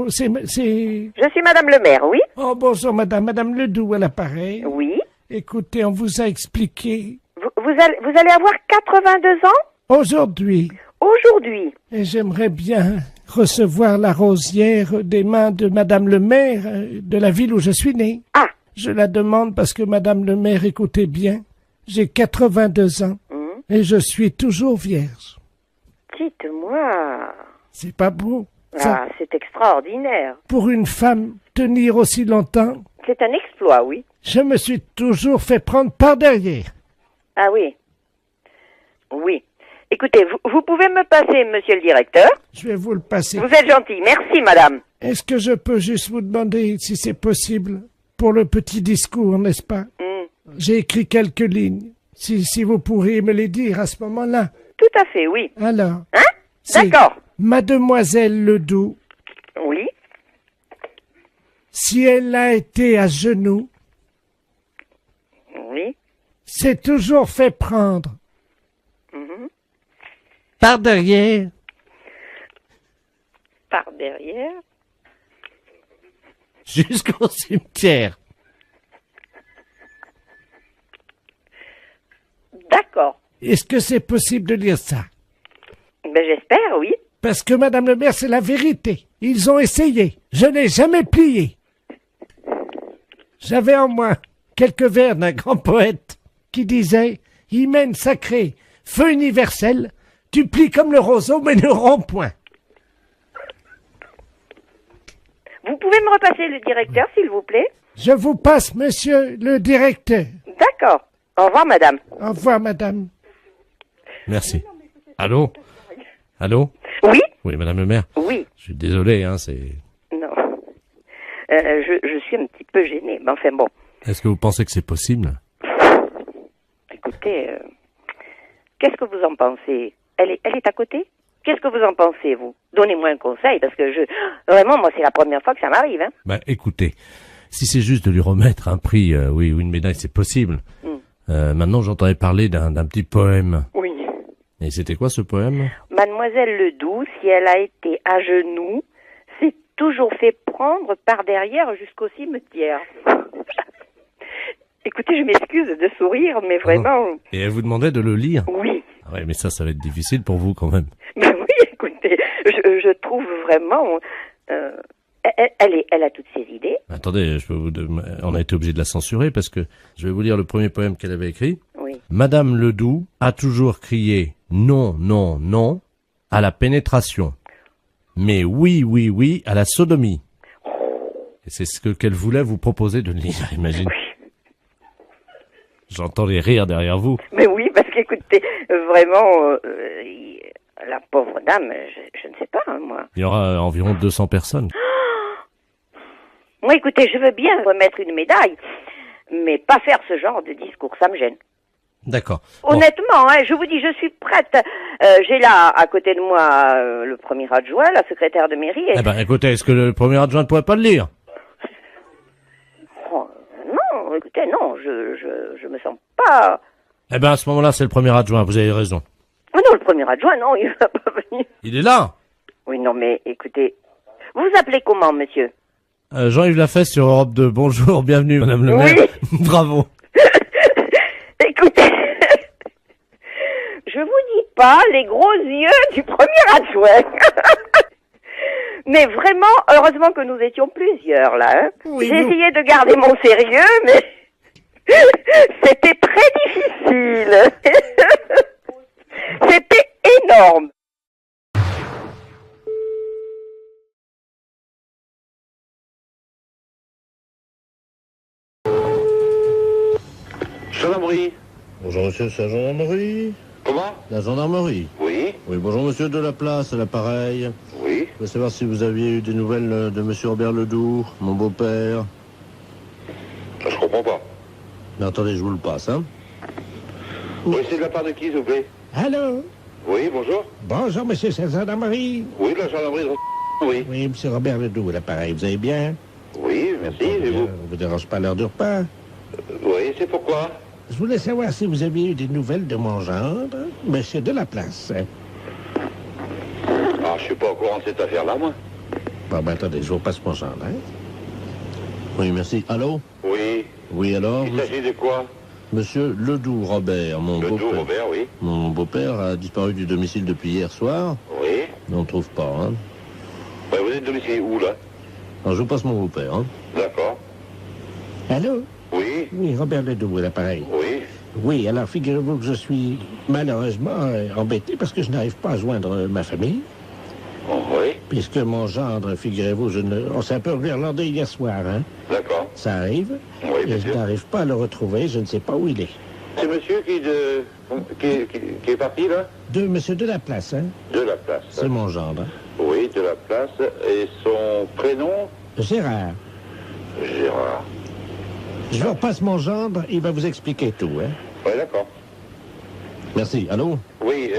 C'est... Je suis madame le maire, oui. Oh, bonjour, madame. Madame Ledoux à l'appareil. Oui. Écoutez, on vous a expliqué Vous allez avoir 82 ans aujourd'hui, aujourd'hui. et j'aimerais bien recevoir la rosière des mains de madame le maire de la ville où je suis né. Ah. Je la demande parce que madame le maire, écoutez bien, J'ai 82 ans et je suis toujours vierge. Dites-moi. C'est pas beau, ça, Ah, c'est extraordinaire. pour une femme tenir aussi longtemps. C'est un exploit, oui. Je me suis toujours fait prendre par derrière. Ah oui. Oui. Écoutez, vous pouvez me passer, monsieur le directeur? Je vais vous le passer. Vous êtes gentil. Merci, madame. Est-ce que je peux juste vous demander si c'est possible pour le petit discours, n'est-ce pas? J'ai écrit quelques lignes. Si vous pourriez me les dire à ce moment-là. Tout à fait, oui. Alors. Hein? C'est D'accord. Mademoiselle Ledoux, Oui. si elle a été à genoux, Oui. c'est toujours fait prendre. Mhm. Par derrière. Par derrière. Jusqu'au cimetière. D'accord. Est-ce que c'est possible de lire ça? Ben, j'espère, oui. Parce que, Madame le maire, c'est la vérité. Ils ont essayé. Je n'ai jamais plié. J'avais en moi quelques vers d'un grand poète qui disait « Hymen sacré, feu universel, tu plies comme le roseau, mais ne romps point. Vous pouvez me repasser le directeur, s'il vous plaît? » Je vous passe, monsieur le directeur. D'accord. Au revoir, madame. Au revoir, madame. Merci. Allô? Allô? Oui? Oui, madame le maire. Oui. Je suis désolé, hein, c'est... Non. Je suis un petit peu gênée, mais enfin bon. Est-ce que vous pensez que c'est possible? Écoutez, qu'est-ce que vous en pensez? Elle est à côté? Qu'est-ce que vous en pensez, vous? Donnez-moi un conseil, parce que vraiment, moi, c'est la première fois que ça m'arrive, hein. Bah, écoutez, si c'est juste de lui remettre un prix, oui, ou une médaille, c'est possible. Maintenant, j'entendais parler d'un petit poème. Oui. Et c'était quoi ce poème? Mademoiselle Ledoux, si elle a été à genoux, s'est toujours fait prendre par derrière jusqu'au cimetière. Écoutez, je m'excuse de sourire, mais vraiment... Et elle vous demandait de le lire? Oui. Ah ouais, mais ça va être difficile pour vous quand même. Ben oui, écoutez, je trouve vraiment... elle a toutes ses idées. Attendez, on a été obligé de la censurer parce que je vais vous lire le premier poème qu'elle avait écrit. Oui. Madame Ledoux a toujours crié non, non, non à la pénétration, mais oui, oui, oui à la sodomie. Et c'est ce qu'elle voulait vous proposer de lire, imagine. J'entends les rires derrière vous. Mais oui, parce qu'écoutez, vraiment, la pauvre dame, je ne sais pas, hein, moi. Il y aura environ 200 personnes. Moi, écoutez, je veux bien remettre une médaille, mais pas faire ce genre de discours, ça me gêne. D'accord. Honnêtement, hein, je vous dis, je suis prête. J'ai là, à côté de moi, le premier adjoint, la secrétaire de mairie. Eh ben, écoutez, est-ce que le premier adjoint ne pourrait pas le lire? Oh, non, écoutez, non, je me sens pas... Eh ben, à ce moment-là, c'est le premier adjoint, vous avez raison. Oh non, le premier adjoint, non, il va pas venir. Il est là? Oui, non, mais écoutez, vous vous appelez comment, monsieur? Jean-Yves Lafesse sur Europe 2. Bonjour, bienvenue, madame le maire. Oui. Bravo. Écoutez, je vous dis pas les gros yeux du premier adjoint. Mais vraiment, heureusement que nous étions plusieurs, là. Hein. Oui, j'ai essayé de garder mon sérieux, mais c'était très difficile. C'était énorme. Gendarmerie. Bonjour monsieur, c'est la gendarmerie. Comment? La gendarmerie. Oui. Oui, bonjour monsieur de la place, à l'appareil. Oui. Je voulais savoir si vous aviez eu des nouvelles de monsieur Robert Ledoux, mon beau-père. Je comprends pas. Mais attendez, je vous le passe, hein. Oui, c'est de la part de qui, s'il vous plaît? Allô? Oui, bonjour. Bonjour, monsieur, c'est la gendarmerie. Oui, la gendarmerie de... Oui. Oui, monsieur Robert Ledoux, à l'appareil, vous allez bien? Oui, merci, et vous? On vous dérange pas à l'heure du repas? Oui, c'est pourquoi? Je voulais savoir si vous aviez eu des nouvelles de mon gendre, monsieur de la place. Ah, je suis pas au courant de cette affaire-là, moi. Bon, ben attendez, je vous passe mon gendre, hein. Oui, merci. Allô? Oui. Oui, alors? Il s'agit de quoi? Monsieur Ledoux Robert, mon beau-père. Ledoux Robert, oui. Mon beau-père a disparu du domicile depuis hier soir. Oui. Mais on ne trouve pas, hein. Ouais, vous êtes domicilié où, là? Alors, je vous passe mon beau-père, hein. D'accord. Allô? Oui. Oui, Robert Ledoux, à l'appareil. Oui. Oui, alors figurez-vous que je suis malheureusement embêté parce que je n'arrive pas à joindre ma famille. Oh, oui. Puisque mon gendre, figurez-vous, on s'est un peu irlandais hier soir, hein. D'accord. Ça arrive. Oui, bien et je sûr. n'arrive pas à le retrouver, je ne sais pas où il est. C'est monsieur qui est parti, là? De monsieur de la place, hein. De la place. C'est mon gendre. Oui, de la place. Et son prénom? Gérard. Gérard. Je vous repasse mon gendre, il va vous expliquer tout, hein. Oui, d'accord. Merci. Allô? Oui,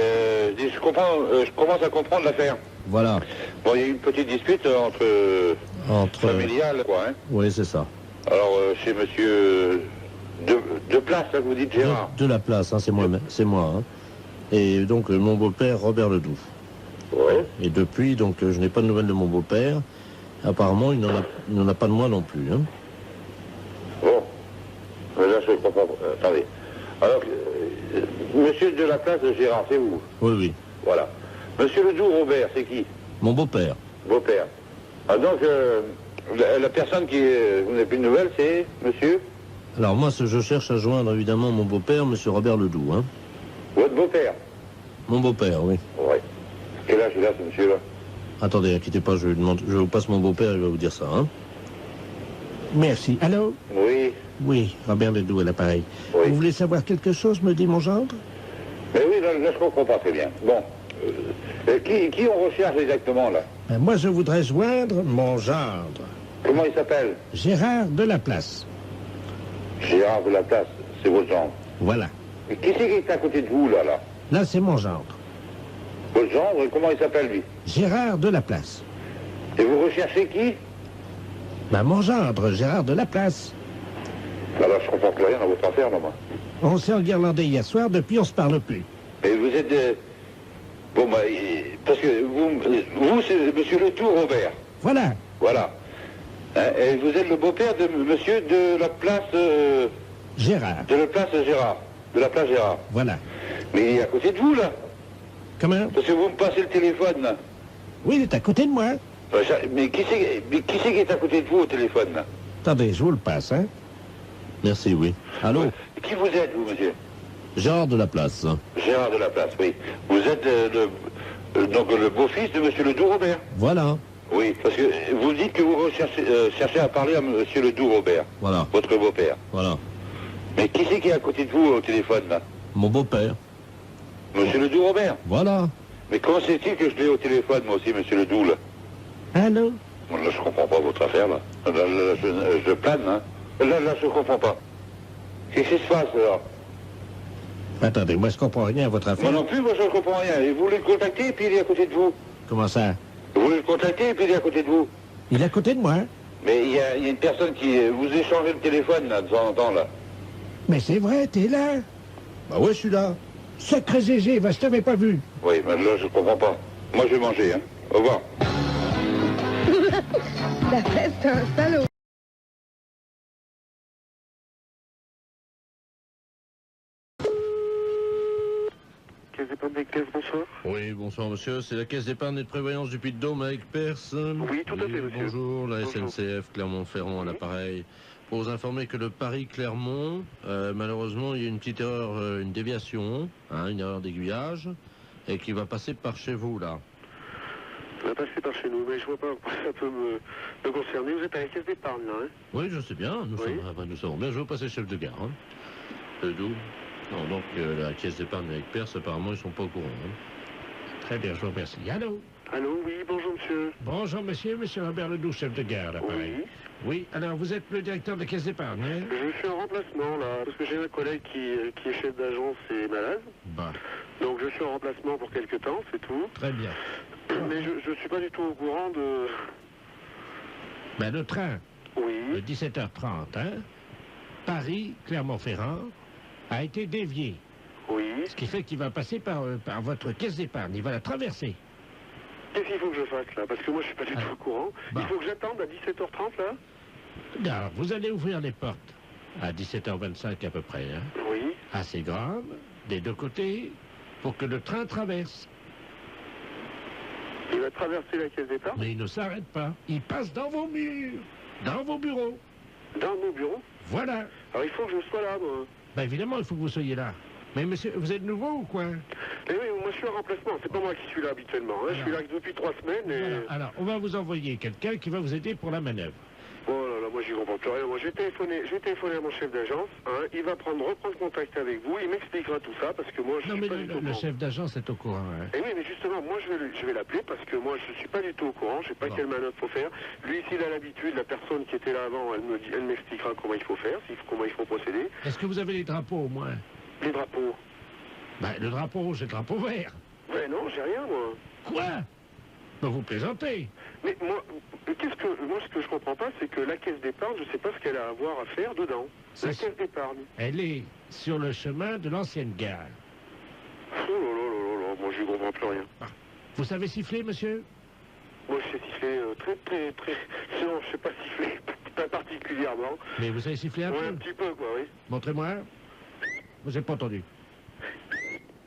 je commence à comprendre l'affaire. Voilà. Bon, il y a eu une petite dispute entre familiale, quoi, hein. Oui, c'est ça. Alors, chez monsieur de place, là, que vous dites Gérard. De la place, hein, c'est moi, hein. Et donc, mon beau-père, Robert Ledoux. Oui. Et depuis, donc, je n'ai pas de nouvelles de mon beau-père. Apparemment, il n'en a pas de moi non plus, hein. Bon. Mais là, je comprends pas. Attendez. Alors, monsieur de la place de Gérard, c'est vous? Oui, oui. Voilà. Monsieur Ledoux Robert, c'est qui? Mon beau-père. Beau-père. Ah, donc, la personne qui vous n'avez plus de nouvelles, c'est monsieur? Alors moi, je cherche à joindre évidemment mon beau-père, monsieur Robert Ledoux, hein. Votre beau-père? Mon beau-père, oui. Oui. Quel âge il a, ce monsieur-là? Attendez, inquiétez pas, je vous passe mon beau-père, il va vous dire ça, hein. Merci. Allô? Oui. Oui, Robert Ledoux à l'appareil. Oui. Vous voulez savoir quelque chose, me dit mon gendre? Mais oui, là, je comprends pas très bien. Bon. Qui on recherche exactement, là? Moi, je voudrais joindre mon gendre. Comment il s'appelle? Gérard de la place. Gérard de la place, c'est votre gendre. Voilà. Et qui c'est qui est à côté de vous, là? Là, c'est mon gendre. Votre gendre, comment il s'appelle, lui? Gérard de la place. Et vous recherchez qui? Mon gendre, Gérard de la place. Alors, je comprends plus rien dans votre affaire, là, moi. On s'est enguirlandé hier soir, depuis on se parle plus. Et vous êtes... Bon, parce que vous c'est monsieur Ledoux Robert. Voilà. Voilà. Hein, et vous êtes le beau-père de monsieur de la place... Gérard. De la place Gérard. De la place Gérard. Voilà. Mais il est à côté de vous, là. Comment? Parce que vous me passez le téléphone, là. Oui, il est à côté de moi. Mais qui c'est qui est à côté de vous au téléphone, là? Attendez, je vous le passe, hein. Merci, oui. Allô? Qui vous êtes, vous, monsieur? Gérard de la place. Gérard de la place, oui. Vous êtes donc le beau-fils de monsieur Ledoux Robert? Voilà. Oui, parce que vous dites que vous cherchez à parler à monsieur Ledoux Robert. Voilà. Votre beau-père. Voilà. Mais qui c'est qui est à côté de vous au téléphone, là? Mon beau-père. Monsieur Ledoux Robert? Voilà. Mais comment c'est-il que je l'ai au téléphone, moi aussi, monsieur Ledoux, là? Allô? Bon, là, je comprends pas votre affaire, là. Là, je plane, hein. Là, je comprends pas. Qu'est-ce qui se passe, alors? Attendez, moi, je comprends rien à votre affaire. Moi non plus, moi, je ne comprends rien. Et vous voulez le contacter, et puis il est à côté de vous. Comment ça? Vous voulez le contacter, et puis il est à côté de vous. Il est à côté de moi. Mais il y a une personne qui... Vous échangez le téléphone, là, de temps en temps, là. Mais c'est vrai, t'es là? Bah ouais, je suis là. Sacré Gégé, je t'avais pas vu. Oui, mais là, je comprends pas. Moi, je vais manger, hein. Au revoir. La fête, c'est un salaud. Caisse d'épargne avec Perse, bonsoir. Oui, bonsoir monsieur, c'est la Caisse d'épargne et de prévoyance du Puy-de-Dôme avec personne. Oui, tout à fait, monsieur. Bonjour, la Bonjour. SNCF Clermont-Ferrand à l'appareil. Pour vous informer que le Paris-Clermont, malheureusement, il y a une petite erreur, une déviation, une erreur d'aiguillage, et qui va passer par chez vous, là. Ça va passer par chez nous, mais je vois pas pourquoi ça peut me concerner. Vous êtes à la caisse d'épargne, là, hein? Oui, je sais bien, nous savons bien. Je veux passer chef de gare, hein. Ledoux. Non, donc la Caisse d'épargne avec Perse, apparemment, ils sont pas au courant, hein. Très bien, je vous remercie. Allô? Allô, oui, bonjour, monsieur. Bonjour, monsieur Robert Ledoux, chef de gare, l'appareil. Oui. Oui, alors vous êtes le directeur de la Caisse d'épargne, hein? Je suis en remplacement, là, parce que j'ai un collègue qui est chef d'agence et malade. Bah, Donc je suis en remplacement pour quelque temps, c'est tout. très bien. Mais je suis pas du tout au courant de... Ben, le train, Oui. de 17h30, hein, Paris-Clermont-Ferrand, a été dévié. Oui. Ce qui fait qu'il va passer par votre caisse d'épargne. Il va la traverser. Qu'est-ce qu'il faut que je fasse, là? Parce que moi, je suis pas du tout au courant. Bah. Il faut que j'attende à 17h30, là? Alors, vous allez ouvrir les portes à 17h25 à peu près, hein, Oui. assez grande, des deux côtés, pour que le train traverse. Il va traverser la caisse d'épargne? Mais il ne s'arrête pas. Il passe dans vos murs, dans vos bureaux. Dans nos bureaux? Voilà. Alors il faut que je sois là, moi. Bah évidemment, il faut que vous soyez là. Mais monsieur, vous êtes nouveau ou quoi? Eh oui, moi je suis en remplacement, c'est pas moi qui suis là habituellement. Hein. Je suis là depuis 3 semaines et... Voilà. Alors, on va vous envoyer quelqu'un qui va vous aider pour la manœuvre. Oh là là, moi j'y comprends plus rien. Moi je vais téléphoner à mon chef d'agence, hein. Il va reprendre contact avec vous, il m'expliquera tout ça parce que moi je Non, suis mais pas du tout au le courant. chef d'agence est au courant. Hein. Eh oui, mais justement, moi je vais l'appeler parce que moi je suis pas du tout au courant, je sais pas quelle manœuvre faut faire. Lui, s'il a l'habitude, la personne qui était là avant, elle m'expliquera comment il faut faire, comment il faut procéder. Est-ce que vous avez les drapeaux au moins? Les drapeaux? Bah, le drapeau rouge et le drapeau vert. Ouais, non, j'ai rien, moi. Quoi? Bah, vous plaisantez. Mais moi, ce que je comprends pas, c'est que la caisse d'épargne, je sais pas ce qu'elle a à avoir à faire dedans. La caisse d'épargne. Elle est sur le chemin de l'ancienne gare. Oh là là là là, moi je comprends plus rien. Vous savez siffler, monsieur? Moi je sais siffler très... Non, je sais pas siffler, pas particulièrement. Mais vous savez siffler un peu? Ouais, un petit peu, quoi, oui. Montrez-moi. Vous n'avez pas entendu?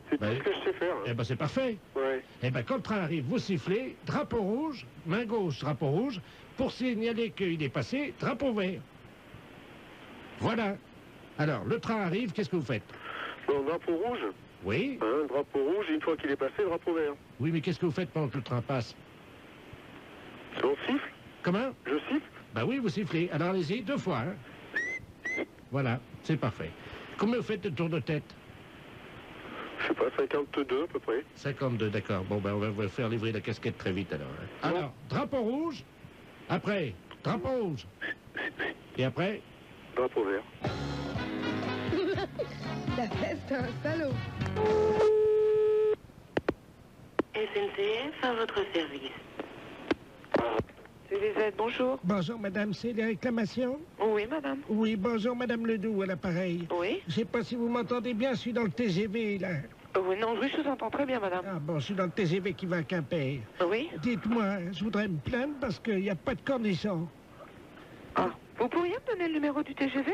C'est tout ce que je sais faire. Hein. Eh ben c'est parfait. Ouais. Eh ben quand le train arrive, vous sifflez, drapeau rouge, main gauche, drapeau rouge, pour signaler qu'il est passé, drapeau vert. Voilà. Alors, le train arrive, qu'est-ce que vous faites? Bon, drapeau rouge? Oui. Hein, drapeau rouge, une fois qu'il est passé, drapeau vert. Oui, mais qu'est-ce que vous faites pendant que le train passe? On siffle? Comment? Je siffle? Bah oui, vous sifflez. Alors allez-y, 2 fois. Hein. Voilà, c'est parfait. Combien vous faites de tours de tête? Je sais pas, 52 à peu près. 52, d'accord. Bon, ben on va vous faire livrer la casquette très vite alors. Hein. Alors, drapeau rouge. Après, drapeau rouge. Et après? Drapeau vert. La fête, c'est un salaud. SNCF à votre service. C'est les aides, bonjour. Bonjour, madame, c'est les réclamations? Oui, madame. Oui, bonjour, madame Ledoux, à l'appareil. Oui. Je sais pas si vous m'entendez bien, je suis dans le TGV, là. Oui, non, oui, je vous entends très bien, madame. Ah bon, je suis dans le TGV qui va à Quimper. Oui. Dites-moi, je voudrais me plaindre parce qu'il n'y a pas de cornichon. Ah, vous pourriez me donner le numéro du TGV?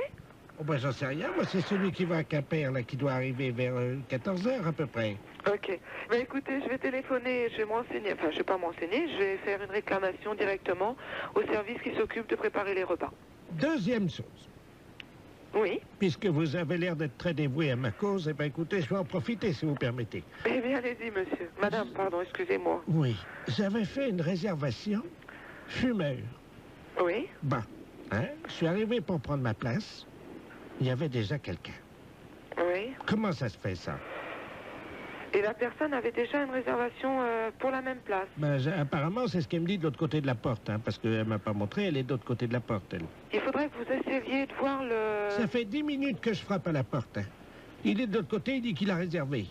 Oh ben, j'en sais rien, moi, c'est celui qui va à Quimper, là, qui doit arriver vers 14h à peu près. Ok. Ben écoutez, je vais téléphoner, je vais m'enseigner, enfin, je vais pas m'enseigner, je vais faire une réclamation directement au service qui s'occupe de préparer les repas. Deuxième chose. Oui. Puisque vous avez l'air d'être très dévoué à ma cause, eh ben écoutez, je vais en profiter si vous permettez. Eh bien, allez-y, monsieur. Madame, pardon, excusez-moi. Oui. J'avais fait une réservation fumeur. Oui. Bon. Hein? Je suis arrivé pour prendre ma place. Il y avait déjà quelqu'un. Oui. Comment ça se fait, ça? Et la personne avait déjà une réservation pour la même place. Ben, apparemment, c'est ce qu'elle me dit de l'autre côté de la porte, hein, parce qu'elle m'a pas montré, elle est de l'autre côté de la porte, elle. Il faudrait que vous essayiez de voir le... Ça fait 10 minutes que je frappe à la porte. Hein. Il est de l'autre côté, il dit qu'il a réservé.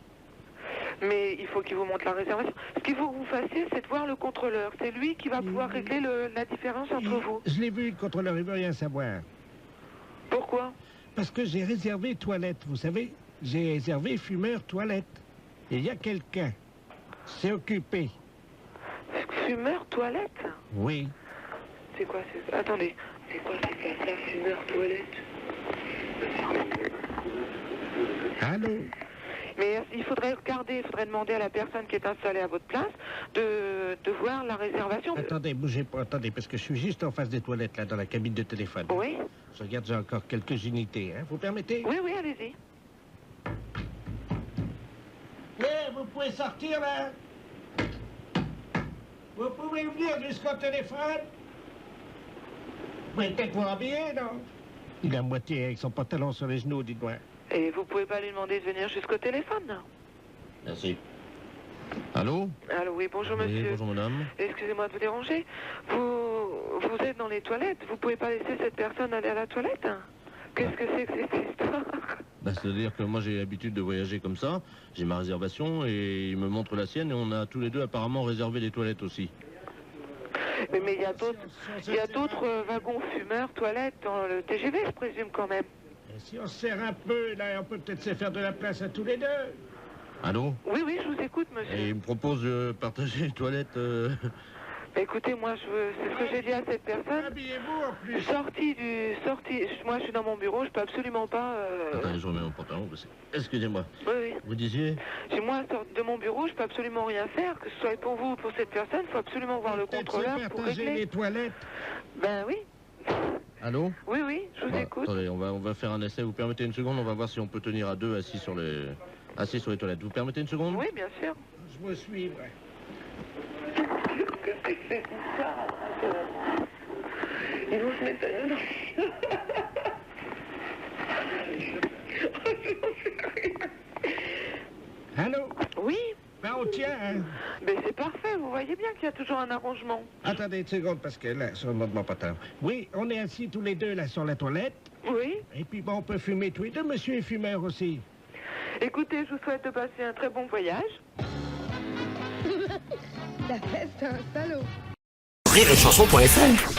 Mais il faut qu'il vous montre la réservation. Ce qu'il faut que vous fassiez, c'est de voir le contrôleur. C'est lui qui va pouvoir régler la différence entre vous. Je l'ai vu, le contrôleur, il veut rien savoir. Pourquoi? Parce que j'ai réservé toilette, vous savez. J'ai réservé fumeur toilette. Et il y a quelqu'un. C'est occupé. Fumeur toilette? Oui. C'est quoi? Attendez. C'est quoi cette place-là? Fumeur toilette? Allô? Mais il faudrait regarder, il faudrait demander à la personne qui est installée à votre place de voir la réservation. Attendez, bougez pas, attendez, parce que je suis juste en face des toilettes, là, dans la cabine de téléphone. Oui. Je regarde, j'ai encore quelques unités, hein. Vous permettez? Oui, oui, allez-y. Mais vous pouvez sortir, là? Vous pouvez venir jusqu'au téléphone? Vous pouvez peut-être vous habiller, non? Il est à moitié avec son pantalon sur les genoux, dites-moi. Et vous pouvez pas lui demander de venir jusqu'au téléphone, non? Merci. Allô? Allô, oui, bonjour, Oui, monsieur. bonjour, madame. Excusez-moi de vous déranger. Vous êtes dans les toilettes. Vous pouvez pas laisser cette personne aller à la toilette, hein? Qu'est-ce que c'est que cette histoire? Bah, c'est-à-dire que moi j'ai l'habitude de voyager comme ça, j'ai ma réservation et il me montre la sienne et on a tous les deux apparemment réservé les toilettes aussi. Mais il y a d'autres wagons fumeurs, toilettes dans le TGV, je présume quand même. Et si on se serre un peu, là, on peut peut-être se faire de la place à tous les deux. Allô? Oui, oui, je vous écoute, monsieur. Et il me propose de partager les toilettes. Écoutez, moi, c'est ce que j'ai dit à cette personne. Habillez-vous en plus. Moi, je suis dans mon bureau, je peux absolument pas... Attendez, je remets mon pantalon. Excusez-moi. Oui, oui. Vous disiez? Moi, de mon bureau, je peux absolument rien faire, que ce soit pour vous ou pour cette personne, il faut absolument voir le contrôleur pour régler. Les toilettes. Ben oui. Allô? Oui, oui, je vous écoute. Attendez, on va faire un essai. Vous permettez une seconde, on va voir si on peut tenir à deux assis sur les toilettes. Vous permettez une seconde? Oui, bien sûr. Je me suis, ouais. Ils vont se mettre à... Allô? Oui. Ben, on tient, hein? Mais c'est parfait, vous voyez bien qu'il y a toujours un arrangement. Attendez une seconde, parce que là, ça ne demande pas tant. Oui, on est assis tous les deux, là, sur la toilette. Oui. Et puis, bon, on peut fumer tous les deux. Monsieur est fumeur aussi. Écoutez, je vous souhaite de passer un très bon voyage. La fesse, c'est un salaud. Rireetchanson.fr.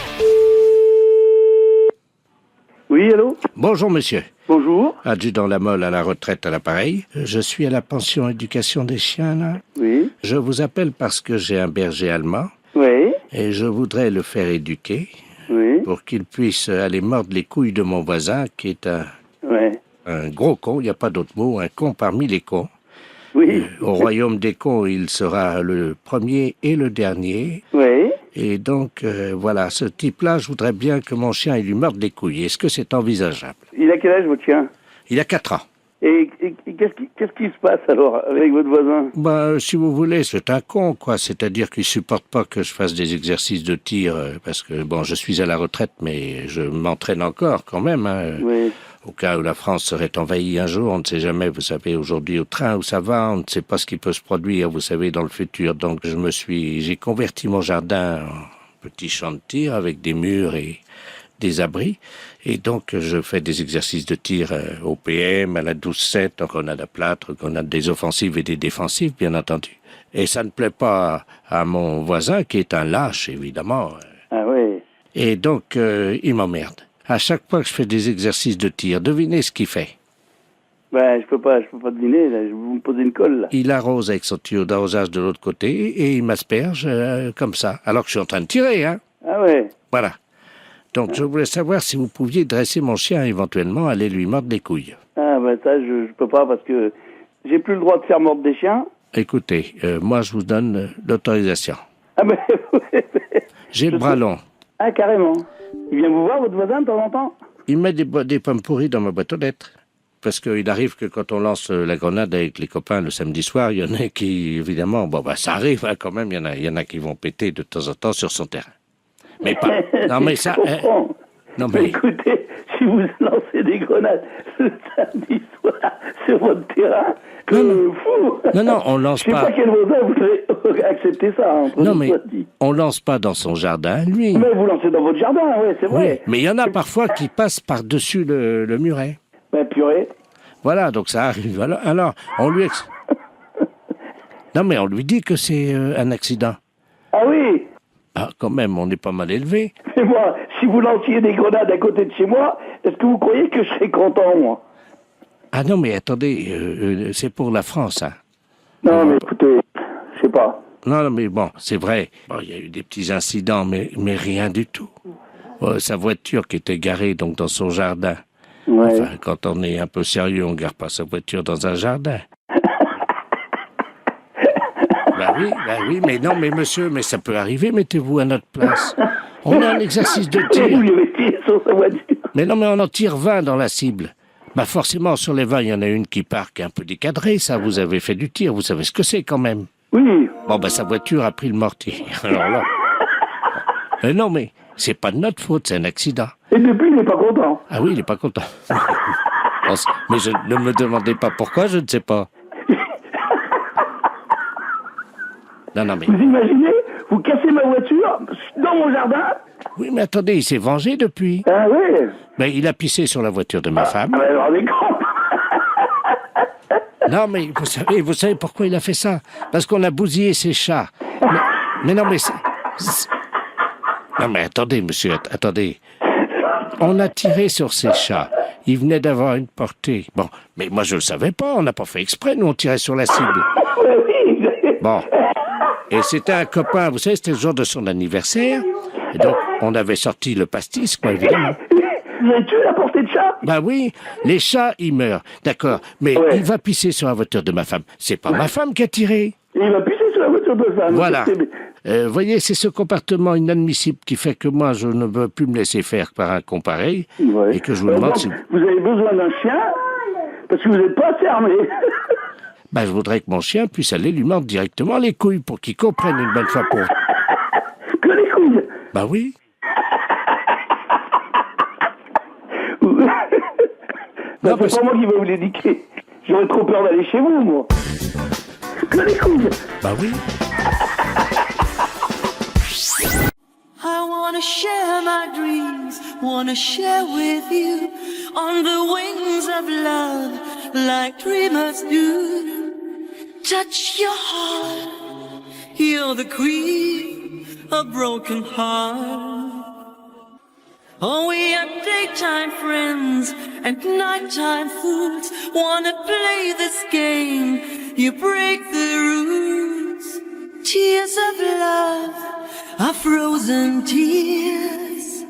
Oui, allô? Bonjour, monsieur. Bonjour. Adjudant Lamolle à la retraite à l'appareil. Je suis à la pension éducation des chiens, là. Oui. Je vous appelle parce que j'ai un berger allemand. Oui. Et je voudrais le faire éduquer. Oui. Pour qu'il puisse aller mordre les couilles de mon voisin, qui est un gros con, il n'y a pas d'autre mot, un con parmi les cons. Oui. Au royaume des cons, il sera le premier et le dernier. Oui. Et donc, voilà, ce type-là, je voudrais bien que mon chien il lui morde les couilles. Est-ce que c'est envisageable? Il a quel âge, votre chien? Il a 4 ans. Et qu'est-ce qui se passe, alors, avec votre voisin? Si vous voulez, c'est un con, quoi. C'est-à-dire qu'il supporte pas que je fasse des exercices de tir, parce que, bon, je suis à la retraite, mais je m'entraîne encore, quand même, hein. Oui. Au cas où la France serait envahie un jour, on ne sait jamais, vous savez, aujourd'hui au train où ça va, on ne sait pas ce qui peut se produire, vous savez, dans le futur. Donc j'ai converti mon jardin en petit champ de tir avec des murs et des abris. Et donc je fais des exercices de tir au PM, à la 12-7, en grenade à plâtre, grenade des offensives et des défensives, bien entendu. Et ça ne plaît pas à mon voisin, qui est un lâche, évidemment. Ah oui. Et donc il m'emmerde. À chaque fois que je fais des exercices de tir, devinez ce qu'il fait. Ben, je peux pas deviner, là. Vous me posez une colle, là. Il arrose avec son tuyau d'arrosage de l'autre côté et il m'asperge comme ça, alors que je suis en train de tirer, hein. Ah ouais. Voilà. Donc, je voulais savoir si vous pouviez dresser mon chien éventuellement, aller lui mordre les couilles. Ah ben ça, je peux pas, parce que j'ai plus le droit de faire mordre des chiens. Écoutez, moi, je vous donne l'autorisation. Ah ben... J'ai le bras long. Ah, carrément. Il vient vous voir, votre voisin, de temps en temps? Il met des pommes pourries dans ma boîte aux lettres. Parce qu'il arrive que quand on lance la grenade avec les copains le samedi soir, il y en a qui, évidemment, ça arrive hein, quand même, il y en a qui vont péter de temps en temps sur son terrain. Mais pas... Non mais ça... non mais... Écoutez, si vous lancez des grenades le samedi soir sur votre terrain, fou. Non, on lance pas... Je sais pas quel voisin voudrait accepter ça. Hein, non mais, on lance pas dans son jardin, lui. Mais vous lancez dans votre jardin, ouais, c'est vrai. Oui, mais il y en a parfois qui passent par-dessus le muret. Ben, purée. Voilà, donc ça arrive. Alors on lui... Non, mais on lui dit que c'est un accident. Ah oui. Ah, quand même, on est pas mal élevé. Mais moi, si vous lanciez des grenades à côté de chez moi, est-ce que vous croyez que je serais content, moi? Ah non, mais attendez, c'est pour la France, hein. Non, mais écoutez, je sais pas. Non, mais bon, c'est vrai. Bon, il y a eu des petits incidents, mais rien du tout. Sa voiture qui était garée donc dans son jardin. Ouais. Enfin, quand on est un peu sérieux, on garde pas sa voiture dans un jardin. Bah oui, mais non, mais monsieur, mais ça peut arriver, mettez-vous à notre place. On a un exercice de tir. Vous lui avez tiré sur sa voiture. Mais non, mais on en tire 20 dans la cible. Bah forcément, sur les 20, il y en a une qui part, qui est un peu décadrée, ça, vous avez fait du tir, vous savez ce que c'est quand même. Oui. Bon, bah sa voiture a pris le mortier. Alors là... Mais non, mais c'est pas de notre faute, c'est un accident. Et depuis, il n'est pas content. Ah oui, il n'est pas content. Mais ne me demandez pas pourquoi, je ne sais pas. Non, mais... Vous imaginez, vous cassez ma voiture dans mon jardin? Oui, mais attendez, il s'est vengé depuis. Ah oui. Mais il a pissé sur la voiture de ma femme. Ah, alors, on est con. Non, mais vous savez pourquoi il a fait ça? Parce qu'on a bousillé ses chats. Mais non, mais... Non, mais attendez, monsieur, attendez. On a tiré sur ses chats. Il venait d'avoir une portée. Bon, mais moi, je le savais pas. On n'a pas fait exprès. Nous, on tirait sur la cible. Bon. Et c'était un copain, vous savez, c'était le jour de son anniversaire. Et donc, on avait sorti le pastis, quoi, évidemment. Vous avez tué la portée de chat? Bah oui, les chats, ils meurent. D'accord, mais il va pisser sur la voiture de ma femme. C'est pas ma femme qui a tiré. Il va pisser sur la voiture de sa femme. Voilà. Voyez, c'est ce comportement inadmissible qui fait que moi, je ne veux plus me laisser faire par un con pareil, et que je vous demande si... Vous avez besoin d'un chien parce que vous n'êtes pas fermé. Ben, je voudrais que mon chien puisse aller lui mordre directement les couilles pour qu'il comprenne une bonne fois pour... Que les couilles? Bah oui. Ben, c'est pas moi qui vais vous l'éduquer. J'aurais trop peur d'aller chez vous, moi. Que les couilles. Bah oui. I wanna share my dreams, wanna share with you on the wings of love, like dreamers do. Touch your heart, you're the queen of broken heart. Oh, we are daytime friends and nighttime fools. Wanna play this game, you break the rules. Tears of love are frozen tears.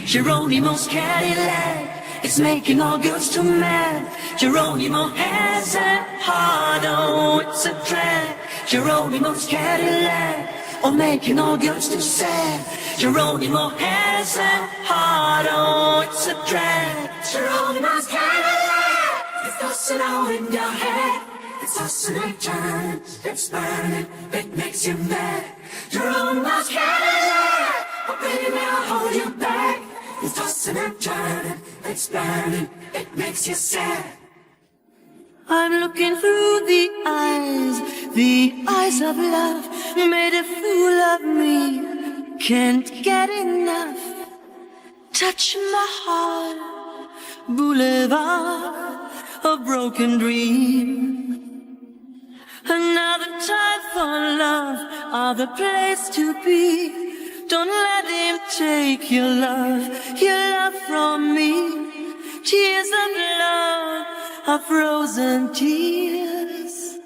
Geronimo's Cadillac is making all girls too mad. Geronimo has a heart, oh, it's a drag. Geronimo's Cadillac, oh, making all girls too sad. Geronimo has a heart, oh, it's a drag. Geronimo's Cadillac, it's tossing out in your head. It's tossing and turning, it's burning, it makes you mad. Geronimo's Cadillac, oh baby, I'll hold you back. It's tossing and turning, it's burning, it makes you sad. I'm looking through the eyes of love, made a fool of me, can't get enough. Touch my heart, boulevard of broken dreams. Another time for love, other place to be. Don't let him take your love from me. Tears of love are frozen tears.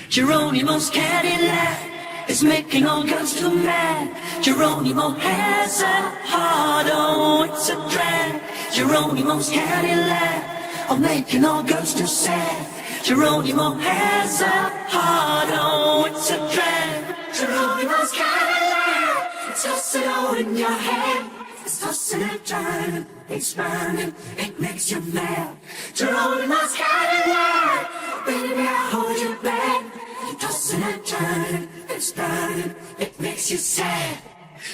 Geronimo's Cadillac is making all girls too mad. Geronimo has a heart, oh, it's a drag. Geronimo's Cadillac, oh, making all girls too sad. Geronimo has a heart, oh, it's a drag. Geronimo's Cadillac, it's tossing out in your head. It's tossing and turning, it's burning, it makes you mad. Geronimo's Cadillac, baby, I'll hold you back. It's tossing and turning, it's burning, it makes you sad.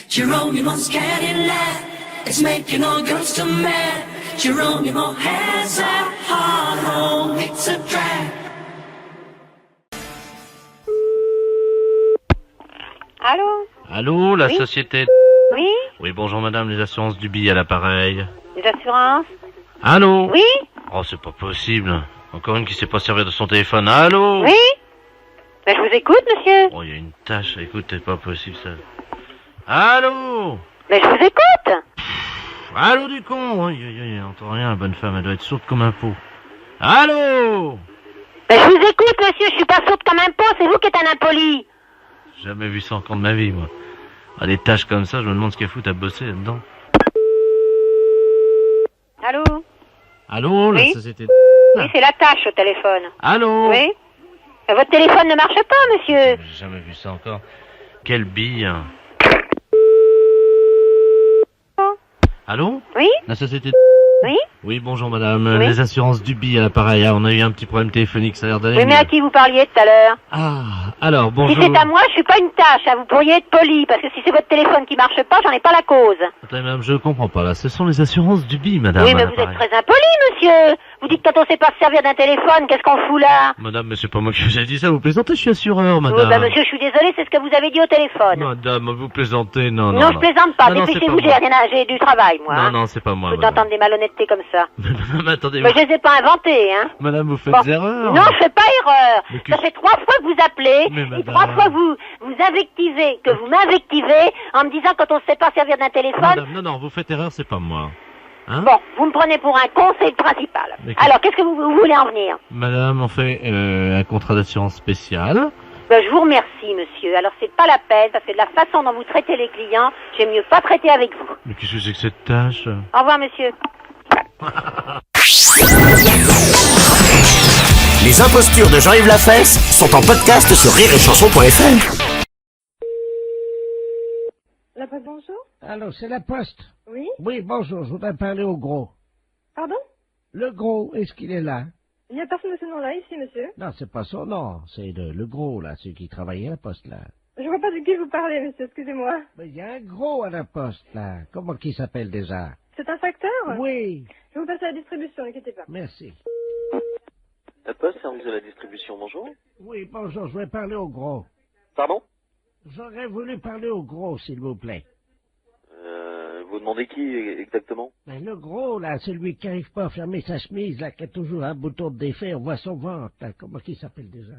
Geronimo's Cadillac, it's making all girls too mad. Geronimo has a heart, oh, it's a drag. Allô? Allô, la Oui? société... Oui? Oui, bonjour madame, les assurances du billet à l'appareil. Les assurances? Allô? Oui? Oh, c'est pas possible. Encore une qui sait pas servir de son téléphone. Allô? Oui? Ben, je vous écoute, monsieur. Oh, il y a une tâche. Écoute, c'est pas possible ça. Allô? Mais je vous écoute. Allô du con? Oui, elle entend rien, la bonne femme, elle doit être sourde comme un pot. Allô? Ben, je vous écoute, monsieur, je suis pas sourde comme un pot, c'est vous qui êtes un impoli. J'ai jamais vu ça encore de ma vie, moi. Ah, des tâches comme ça, je me demande ce qu'elle fout à bosser là-dedans. Allô? Allô, la Oui? société... Oui, c'est la tâche au téléphone. Allô? Oui? Votre téléphone ne marche pas, monsieur. J'ai jamais vu ça encore. Quelle bille. Allô? Oui? La société... Oui? Oui, bonjour madame. Oui? Les assurances du billet à l'appareil. Ah, on a eu un petit problème téléphonique, ça a l'air d'aller Oui, mais mieux. à qui vous parliez tout à l'heure? Ah, alors, bonjour. Si c'est à moi, je suis pas une tâche, hein. Vous pourriez être poli, parce que si c'est votre téléphone qui marche pas, j'en ai pas la cause. Attendez, madame, je comprends pas, là. Ce sont les assurances du billet, madame. Oui, mais à vous êtes l'appareil. très impoli, monsieur. Vous dites quand on sait pas se servir d'un téléphone, qu'est-ce qu'on fout là? Madame, mais c'est pas moi qui vous ai dit ça, vous plaisantez, je suis assureur, madame. Oui, bah monsieur, je suis désolé, c'est ce que vous avez dit au téléphone. Madame, vous plaisantez, non, Non, je plaisante pas, Non, non, c'est dépêchez-vous, pas j'ai moi. rien à... j'ai du travail, moi. Non, hein. non, c'est pas moi, Faut madame. d'entendre des malhonnêtetés comme ça. Madame, attendez, Mais je les ai pas inventées, hein. madame, vous faites Bon. erreur. Non, je fais pas erreur. Mais que- Ça fait 3 fois que vous appelez, Mais et madame. 3 fois que vous invectivez, que vous m'invectivez, en me disant quand on sait pas servir d'un téléphone. Madame, non, vous faites erreur, c'est pas moi. Hein? Bon, vous me prenez pour un con, c'est le principal. Mais Alors, qu'est-ce que vous voulez en venir? Madame, on fait un contrat d'assurance spécial. Ben, je vous remercie, monsieur. Alors, c'est pas la peine, parce que de la façon dont vous traitez les clients, j'aime mieux pas traiter avec vous. Mais qu'est-ce que c'est que cette tâche? Au revoir, monsieur. Les impostures de Jean-Yves Lafesse sont en podcast sur rireetchanson.fr. La poste, bonjour. Allô, c'est la poste. Oui. Oui, bonjour, je voudrais parler au gros. Pardon? Le gros, est-ce qu'il est là? Il n'y a personne de ce nom-là ici, monsieur. Non, c'est pas son nom, c'est le gros, là, celui qui travaillait à la poste, là. Je vois pas de qui vous parlez, monsieur, excusez-moi. Mais il y a un gros à la poste, là. Comment qu'il s'appelle déjà? C'est un facteur? Oui. Je vais vous passer à la distribution, n'inquiétez pas. Merci. La poste, service de la distribution, bonjour. Oui, bonjour, je voudrais parler au gros. Pardon? J'aurais voulu parler au gros, s'il vous plaît. Vous demandez qui exactement? Mais le gros, là, celui qui n'arrive pas à fermer sa chemise, là, qui a toujours un bouton de défait, on voit son ventre, là. Comment qu'il s'appelle déjà?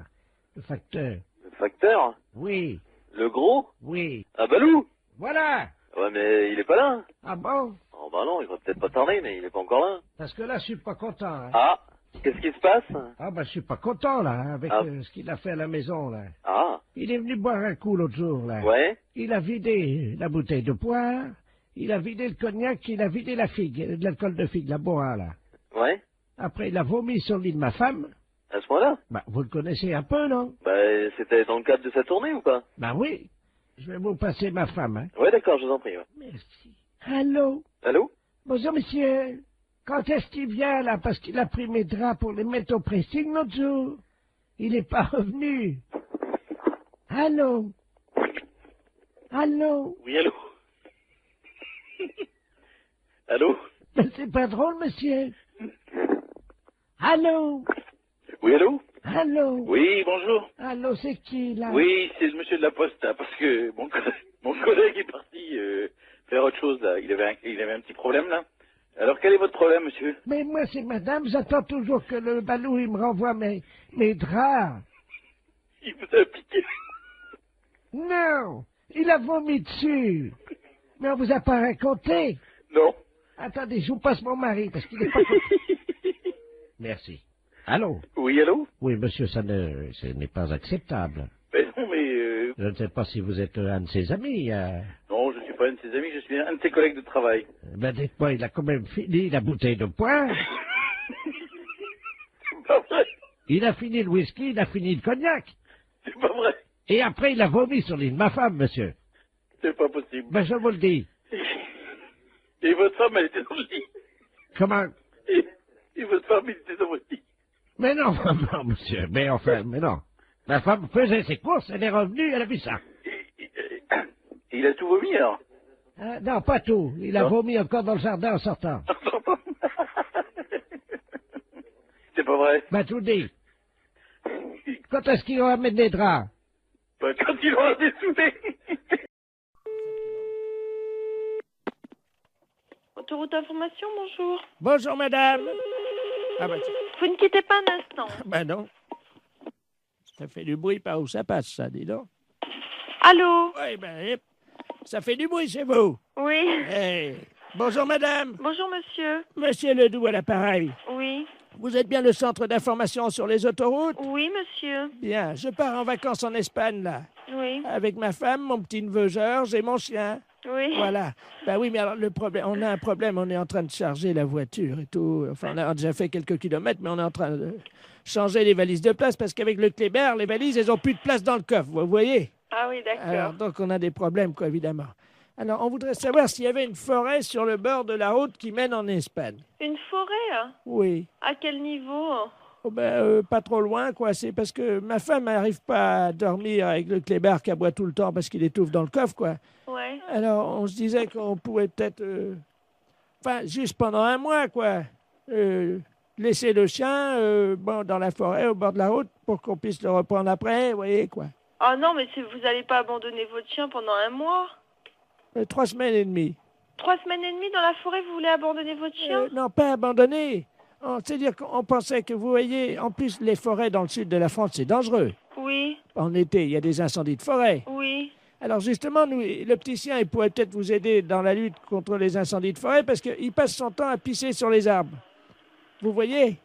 Le facteur. Le facteur? Oui. Le gros? Oui. Ah, Balou? Voilà. Ouais, mais il est pas là. Ah bon? Oh, bah non, il va peut-être pas tarder, mais il est pas encore là. Parce que là, je suis pas content, hein. Ah, qu'est-ce qui se passe? Ah, bah, je suis pas content, là, hein, avec Ah. ce qu'il a fait à la maison, là. Ah, Il est venu boire un coup l'autre jour, là. ouais. Il a vidé la bouteille de poire, il a vidé le cognac, il a vidé la figue, de l'alcool de figue, la boa, là. Ouais. Après, il a vomi sur le lit de ma femme. À ce point-là? Bah, vous le connaissez un peu, non? Bah, c'était dans le cadre de sa tournée ou pas? Bah oui. Je vais vous passer ma femme, hein. Ouais, d'accord, je vous en prie, ouais. Merci. Allô? Allô? Bonjour, monsieur. Quand est-ce qu'il vient, là? Parce qu'il a pris mes draps pour les mettre au pressing l'autre jour. Il n'est pas revenu. Allô? Allô? Oui, allô? Allô? Mais c'est pas drôle, monsieur. Allô? Oui, allô? Allô? Oui, bonjour. Allô, c'est qui, là? Oui, c'est le monsieur de la poste, là, parce que mon collègue est parti faire autre chose, là. Il avait un petit problème, là. Alors, quel est votre problème, monsieur? Mais moi, c'est madame, j'attends toujours que le balou, il me renvoie mes draps. Il vous a piqué. Non, il a vomi dessus. Mais on vous a pas raconté. Non. Attendez, je vous passe mon mari, parce qu'il est pas content. Merci. Allô? Oui, allô? Oui, monsieur, ce n'est pas acceptable. Mais non, mais... Je ne sais pas si vous êtes un de ses amis. Non, je ne suis pas un de ses amis, je suis un de ses collègues de travail. Ben, dites-moi, il a quand même fini la bouteille de poire. C'est pas vrai. Il a fini le whisky, il a fini le cognac. C'est pas vrai. Et après, il a vomi sur l'île de ma femme, monsieur. C'est pas possible. Ben, je vous le dis. Et votre femme, elle était dans le lit. Comment? Et votre femme, elle était dans votre lit. Mais non, non, monsieur, mais enfin, mais non. Ma femme faisait ses courses, elle est revenue, elle a vu ça. Il a tout vomi, alors? Non, pas tout. Il a Non. vomi encore dans le jardin en sortant. C'est pas vrai. Ben, tout dit. Quand est-ce qu'ils vont mettre des draps? Ben, quand il aura dessoudé. Autoroute d'information, bonjour. Bonjour, madame. Ah, ben, Vous ne quittez pas un instant. ben non. Ça fait du bruit par où ça passe, ça, dis donc. Allô? Oui, ben, hip. Ça fait du bruit chez vous. Oui. Hey. Bonjour, madame. Bonjour, monsieur. Monsieur Ledoux à l'appareil. Oui. Vous êtes bien le centre d'information sur les autoroutes? Oui, monsieur. Bien, je pars en vacances en Espagne, là. Oui. Avec ma femme, mon petit-neveu Georges et mon chien. Oui. Voilà. Ben oui, mais alors le problème, on a un problème, on est en train de charger la voiture et tout. Enfin, on a déjà fait quelques kilomètres, mais on est en train de changer les valises de place parce qu'avec le Kléber, les valises, elles ont plus de place dans le coffre, vous voyez? Ah oui, d'accord. Alors, donc on a des problèmes, quoi, évidemment. Alors, on voudrait savoir s'il y avait une forêt sur le bord de la route qui mène en Espagne. Une forêt, hein? Oui. À quel niveau? Oh ben, pas trop loin, quoi. C'est parce que ma femme n'arrive pas à dormir avec le Kléber qui aboie tout le temps parce qu'il étouffe dans le coffre, quoi. Ouais. Alors, on se disait qu'on pouvait peut-être... Enfin, juste pendant un mois, quoi. Laisser le chien bon, dans la forêt, au bord de la route, pour qu'on puisse le reprendre après, vous voyez, quoi. Ah non, mais vous n'allez pas abandonner votre chien pendant un mois? 3 semaines et demie. 3 semaines et demie dans la forêt, vous voulez abandonner votre chien? Non, pas abandonner. C'est-à-dire qu'on pensait que, vous voyez, en plus, les forêts dans le sud de la France, c'est dangereux. Oui. En été, il y a des incendies de forêt. Oui. Alors justement, nous, le petit chien, il pourrait peut-être vous aider dans la lutte contre les incendies de forêt parce qu'il passe son temps à pisser sur les arbres. Vous voyez?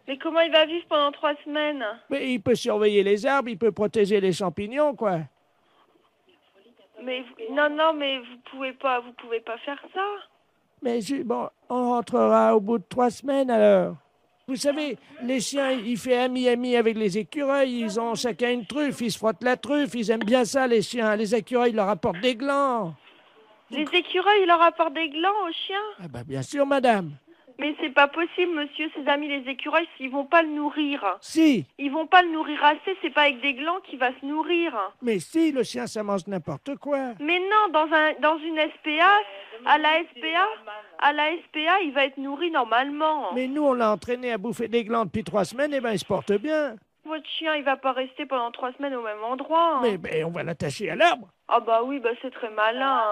Mais comment il va vivre pendant 3 semaines? Mais il peut surveiller les arbres, il peut protéger les champignons, quoi. Mais non, mais vous pouvez pas faire ça. Mais bon, on rentrera au bout de 3 semaines alors. Vous savez, les chiens, ils font ami-ami avec les écureuils, ils ont chacun une truffe, ils se frottent la truffe, ils aiment bien ça, les chiens. Les écureuils leur apportent des glands. Les écureuils, ils leur apportent des glands aux chiens? Ah bah bien sûr, madame. Mais c'est pas possible, monsieur, ses amis les écureuils, ils vont pas le nourrir. Si. Ils vont pas le nourrir assez, c'est pas avec des glands qu'il va se nourrir. Mais si, le chien, ça mange n'importe quoi. Mais non, dans une SPA, à la SPA, il va être nourri normalement. Mais nous, on l'a entraîné à bouffer des glands depuis 3 semaines, et ben il se porte bien. Votre chien, il va pas rester pendant 3 semaines au même endroit. Mais ben, on va l'attacher à l'arbre. Ah bah oui, bah c'est très malin.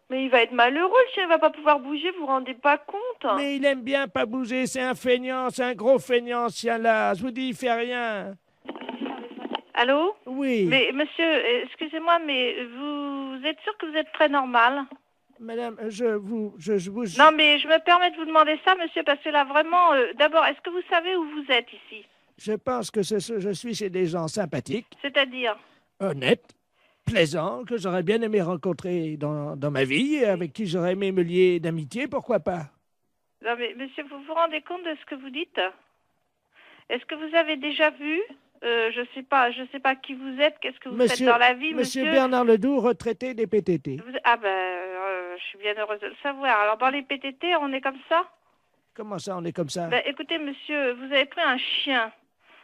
Mais il va être malheureux, le chien, il va pas pouvoir bouger, vous vous rendez pas compte? Mais il aime bien pas bouger, c'est un feignant, c'est un gros feignant, ce chien-là. Je vous dis, il fait rien. Allô? Oui. Mais monsieur, excusez-moi, mais vous êtes sûr que vous êtes très normal? Madame, je vous... Non, mais je me permets de vous demander ça, monsieur, parce que là, vraiment, d'abord, est-ce que vous savez où vous êtes ici? Je pense que je suis chez des gens sympathiques, C'est-à-dire? honnêtes, plaisants, que j'aurais bien aimé rencontrer dans ma vie, et avec qui j'aurais aimé me lier d'amitié, pourquoi pas? Non, mais monsieur, vous vous rendez compte de ce que vous dites? Est-ce que vous avez déjà vu? Je sais pas qui vous êtes, qu'est-ce que vous faites dans la vie, monsieur? Monsieur Bernard Ledoux, retraité des PTT. Ah ben, je suis bien heureuse de le savoir. Alors, dans les PTT, on est comme ça? Comment ça, on est comme ça? Ben, écoutez, monsieur, vous avez pris un chien.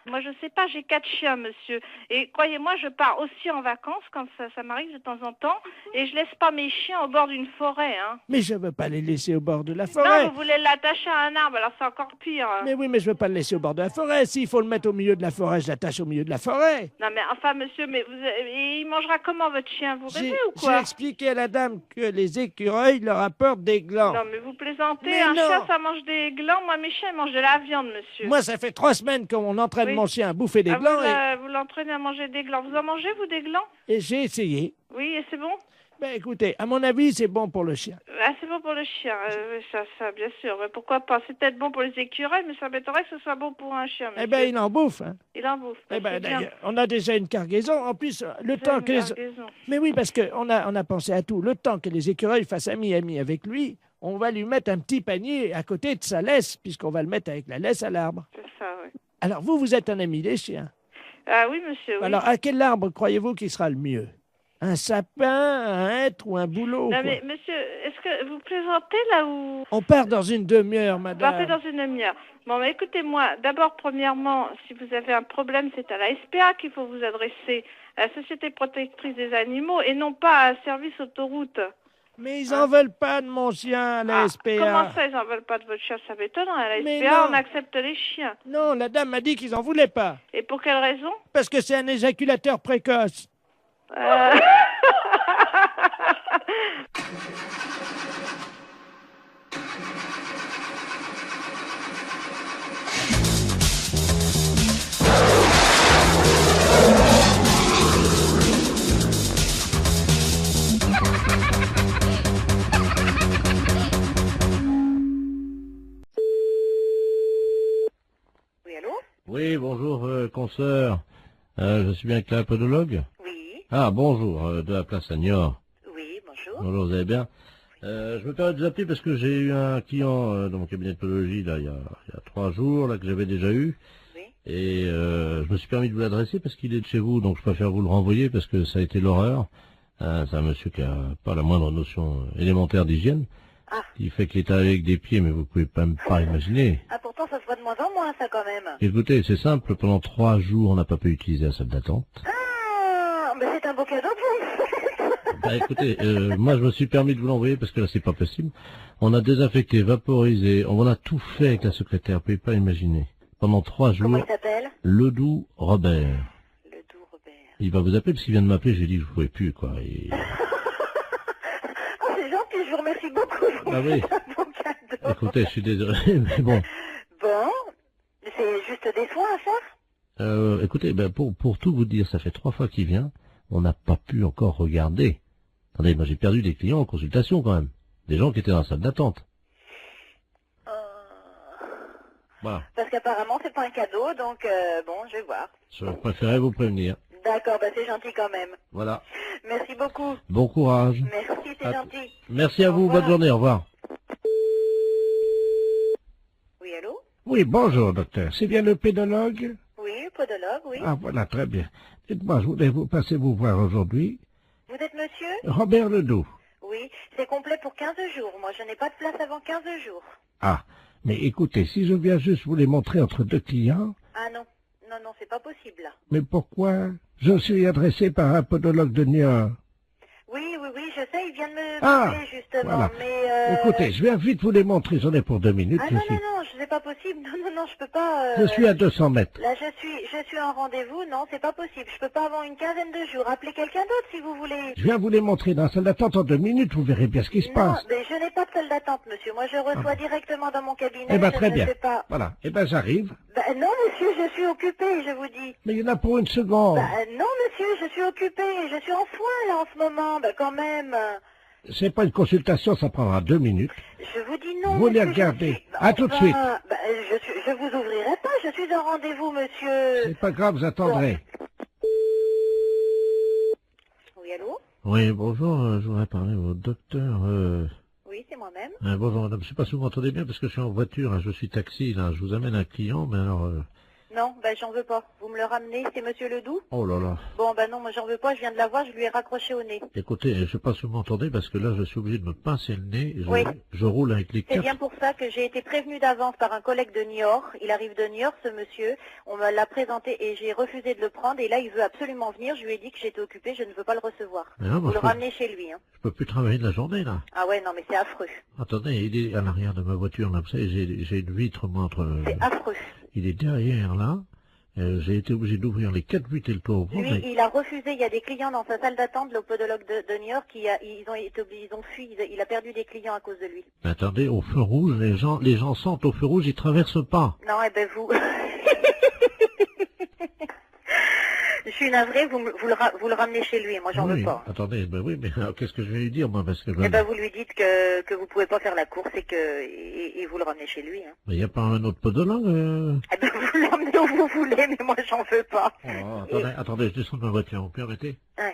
Moi, je sais pas, j'ai 4 chiens, monsieur. Et croyez-moi, je pars aussi en vacances quand ça m'arrive de temps en temps. Et je laisse pas mes chiens au bord d'une forêt, hein. Mais je veux pas les laisser au bord de la forêt. Non, vous voulez l'attacher à un arbre, alors c'est encore pire. Mais oui, mais je veux pas le laisser au bord de la forêt. S'il faut le mettre au milieu de la forêt, je l'attache au milieu de la forêt. Non, mais enfin, monsieur, mais il mangera comment, votre chien? Vous rêvez ou J'ai quoi? expliqué à la dame que les écureuils leur apportent des glands. Non, mais vous plaisantez. Mais un non. chien, ça mange des glands. Moi, mes chiens, ils mangent de la viande, monsieur. Moi, ça fait 3 semaines qu'on entraîne Oui. mon chien à bouffer des Ah, glands vous l'entraînez à manger des glands. Vous en mangez, vous, des glands? et j'ai essayé. Oui, et c'est bon? Ben écoutez, à mon avis, c'est bon pour le chien. Ah, c'est bon pour le chien, oui, ça, bien sûr. Mais pourquoi pas? C'est peut-être bon pour les écureuils, mais ça m'étonnerait que ce soit bon pour un chien, monsieur. Eh ben, il en bouffe. Hein. Il en bouffe. Eh ben, c'est bien. d'ailleurs, on a déjà une cargaison. En plus, le Déjà temps une que les... cargaison. Mais oui, parce qu'on a pensé à tout. Le temps que les écureuils fassent ami-ami avec lui, on va lui mettre un petit panier à côté de sa laisse, puisqu'on va le mettre avec la laisse à l'arbre. C'est ça, oui. Alors, vous êtes un ami des chiens. Ah oui, monsieur, oui. Alors, à quel arbre croyez-vous qu'il sera le mieux? Un sapin, un hêtre ou un bouleau? Non, quoi? mais monsieur, est-ce que vous plaisantez là ou... On part dans une demi-heure, Vous madame. partez dans une demi-heure. Bon, mais écoutez-moi, d'abord, premièrement, si vous avez un problème, c'est à la SPA qu'il faut vous adresser, à la Société protectrice des animaux, et non pas à Service Autoroute. Mais ils en veulent pas de mon chien, à la SPA. Comment ça, ils en veulent pas de votre chien? Ça m'étonnerait. À la Mais SPA, non. on accepte les chiens. Non, la dame m'a dit qu'ils en voulaient pas. Et pour quelle raison? Parce que c'est un éjaculateur précoce. Oui, allô? Oui, bonjour, consoeur. Je suis bien avec la podologue? Oui. Ah, bonjour, de la place Agnor. Oui, bonjour. Bonjour, vous allez bien? Je me permets de vous appeler parce que j'ai eu un client dans mon cabinet de podologie là, il y a 3 jours là, que j'avais déjà eu. Oui. Et je me suis permis de vous l'adresser parce qu'il est de chez vous, donc je préfère vous le renvoyer parce que ça a été l'horreur. C'est un monsieur qui a pas la moindre notion élémentaire d'hygiène. Ah. Il fait qu'il est avec des pieds, mais vous pouvez même pas imaginer. Ah, pourtant, ça se voit de moins en moins, ça, quand même. Écoutez, c'est simple, pendant 3 jours, on n'a pas pu utiliser la salle d'attente. Ah, mais c'est un beau cadeau pour vous. Bah écoutez, moi je me suis permis de vous l'envoyer parce que là c'est pas possible. On a désinfecté, vaporisé, on a tout fait avec la secrétaire, vous pouvez pas imaginer. Pendant 3 jours. Comment il s'appelle? Ledoux Robert. Ledoux Robert. Il va vous appeler parce qu'il vient de m'appeler, j'ai dit que je pouvais plus quoi. Et... Oh, c'est gentil, je vous remercie beaucoup. Ah oui. C'est un beau cadeau. Écoutez, je suis désolé, mais bon. Bon, c'est juste des soins à faire? Écoutez, ben pour tout vous dire, ça fait 3 fois qu'il vient, on n'a pas pu encore regarder. Attendez, moi j'ai perdu des clients en consultation quand même. Des gens qui étaient dans la salle d'attente. Voilà. Parce qu'apparemment, c'est pas un cadeau, donc bon, je vais voir. Je préférais vous prévenir. D'accord, bah c'est gentil quand même. Voilà. Merci beaucoup. Bon courage. Merci, c'est gentil. Merci à vous, bonne journée, au revoir. Oui, allô? Oui, bonjour, docteur. C'est bien le pédologue? Oui, podologue, oui. Ah, voilà, très bien. Dites-moi, je voulais vous passer vous voir aujourd'hui. Vous êtes monsieur? Robert Ledoux. Oui, c'est complet pour 15 jours. Moi, je n'ai pas de place avant 15 jours. Ah, mais écoutez, si je viens juste vous les montrer entre deux clients... Ah non, non, c'est pas possible, là. Mais pourquoi? Je suis adressé par un podologue de Niort. Oui, je sais, il vient de me Ah, appeler, justement, voilà. mais... Écoutez, je viens vite vous les montrer, j'en ai pour 2 minutes. Ah non, c'est pas possible. Non, je peux pas... Je suis à 200 mètres. Là, je suis en rendez-vous. Non, c'est pas possible. Je peux pas avant une quinzaine de jours. Appelez quelqu'un d'autre, si vous voulez. Je viens vous les montrer dans la salle d'attente en 2 minutes, vous verrez bien ce qui se Non, passe. mais je n'ai pas de salle d'attente, monsieur. Moi, je reçois directement dans mon cabinet. Eh ben, je très ne bien. sais pas. Voilà. Eh ben, j'arrive. Non, monsieur, je suis occupée, je vous dis. Mais il y en a pour 1 seconde. Non, monsieur, je suis occupée. Je suis en soins, là, en ce moment. Quand même. C'est pas une consultation, ça prendra 2 minutes. Je vous dis non, Vous les monsieur, regardez. À tout de suite. Je vous ouvrirai pas. Je suis en rendez-vous, monsieur. C'est pas grave, vous attendrez. Oui, allô? Oui, bonjour, je voudrais parler au docteur... Oui, c'est moi-même. Bonjour madame, je sais pas si vous m'entendez bien parce que je suis en voiture, je suis taxi, là, je vous amène un client, mais alors... Non, j'en veux pas. Vous me le ramenez, c'est monsieur Ledoux? Oh là là. Bon, non, moi j'en veux pas, je viens de la voir, je lui ai raccroché au nez. Écoutez, je sais pas si vous m'entendez parce que là, je suis obligé de me pincer le nez. Oui. Je roule avec les C'est 4... bien pour ça que j'ai été prévenue d'avance par un collègue de Niort. Il arrive de Niort, ce monsieur. On me l'a présenté et j'ai refusé de le prendre. Et là, il veut absolument venir. Je lui ai dit que j'étais occupée, je ne veux pas le recevoir. Mais non, Vous le je peux- ramenez chez lui. Hein. Je peux plus travailler de la journée, là. Ah ouais, non, mais c'est affreux. Attendez, il est à l'arrière de ma voiture, là, vous savez, j'ai une vitre, moi, entre... C'est affreux. Il est derrière, là. J'ai été obligé d'ouvrir les 4 vitres et le toit ouvert. Lui, il a refusé. Il y a des clients dans sa salle d'attente, le podologue de Niort, ils ont fui. Il a perdu des clients à cause de lui. Mais attendez, au feu rouge, les gens sentent au feu rouge, ils traversent pas. Non, vous... Je suis navrée, vous le ramenez chez lui, moi j'en Oui, veux pas. Attendez, oui, mais alors, qu'est-ce que je vais lui dire, moi, parce que... Vous lui dites que vous pouvez pas faire la course et vous le ramenez chez lui. Hein. Mais il n'y a pas un autre podologue Vous l'emmenez où vous voulez, mais moi j'en veux pas. Attendez, je descends de ma voiture, vous permettez? Ouais.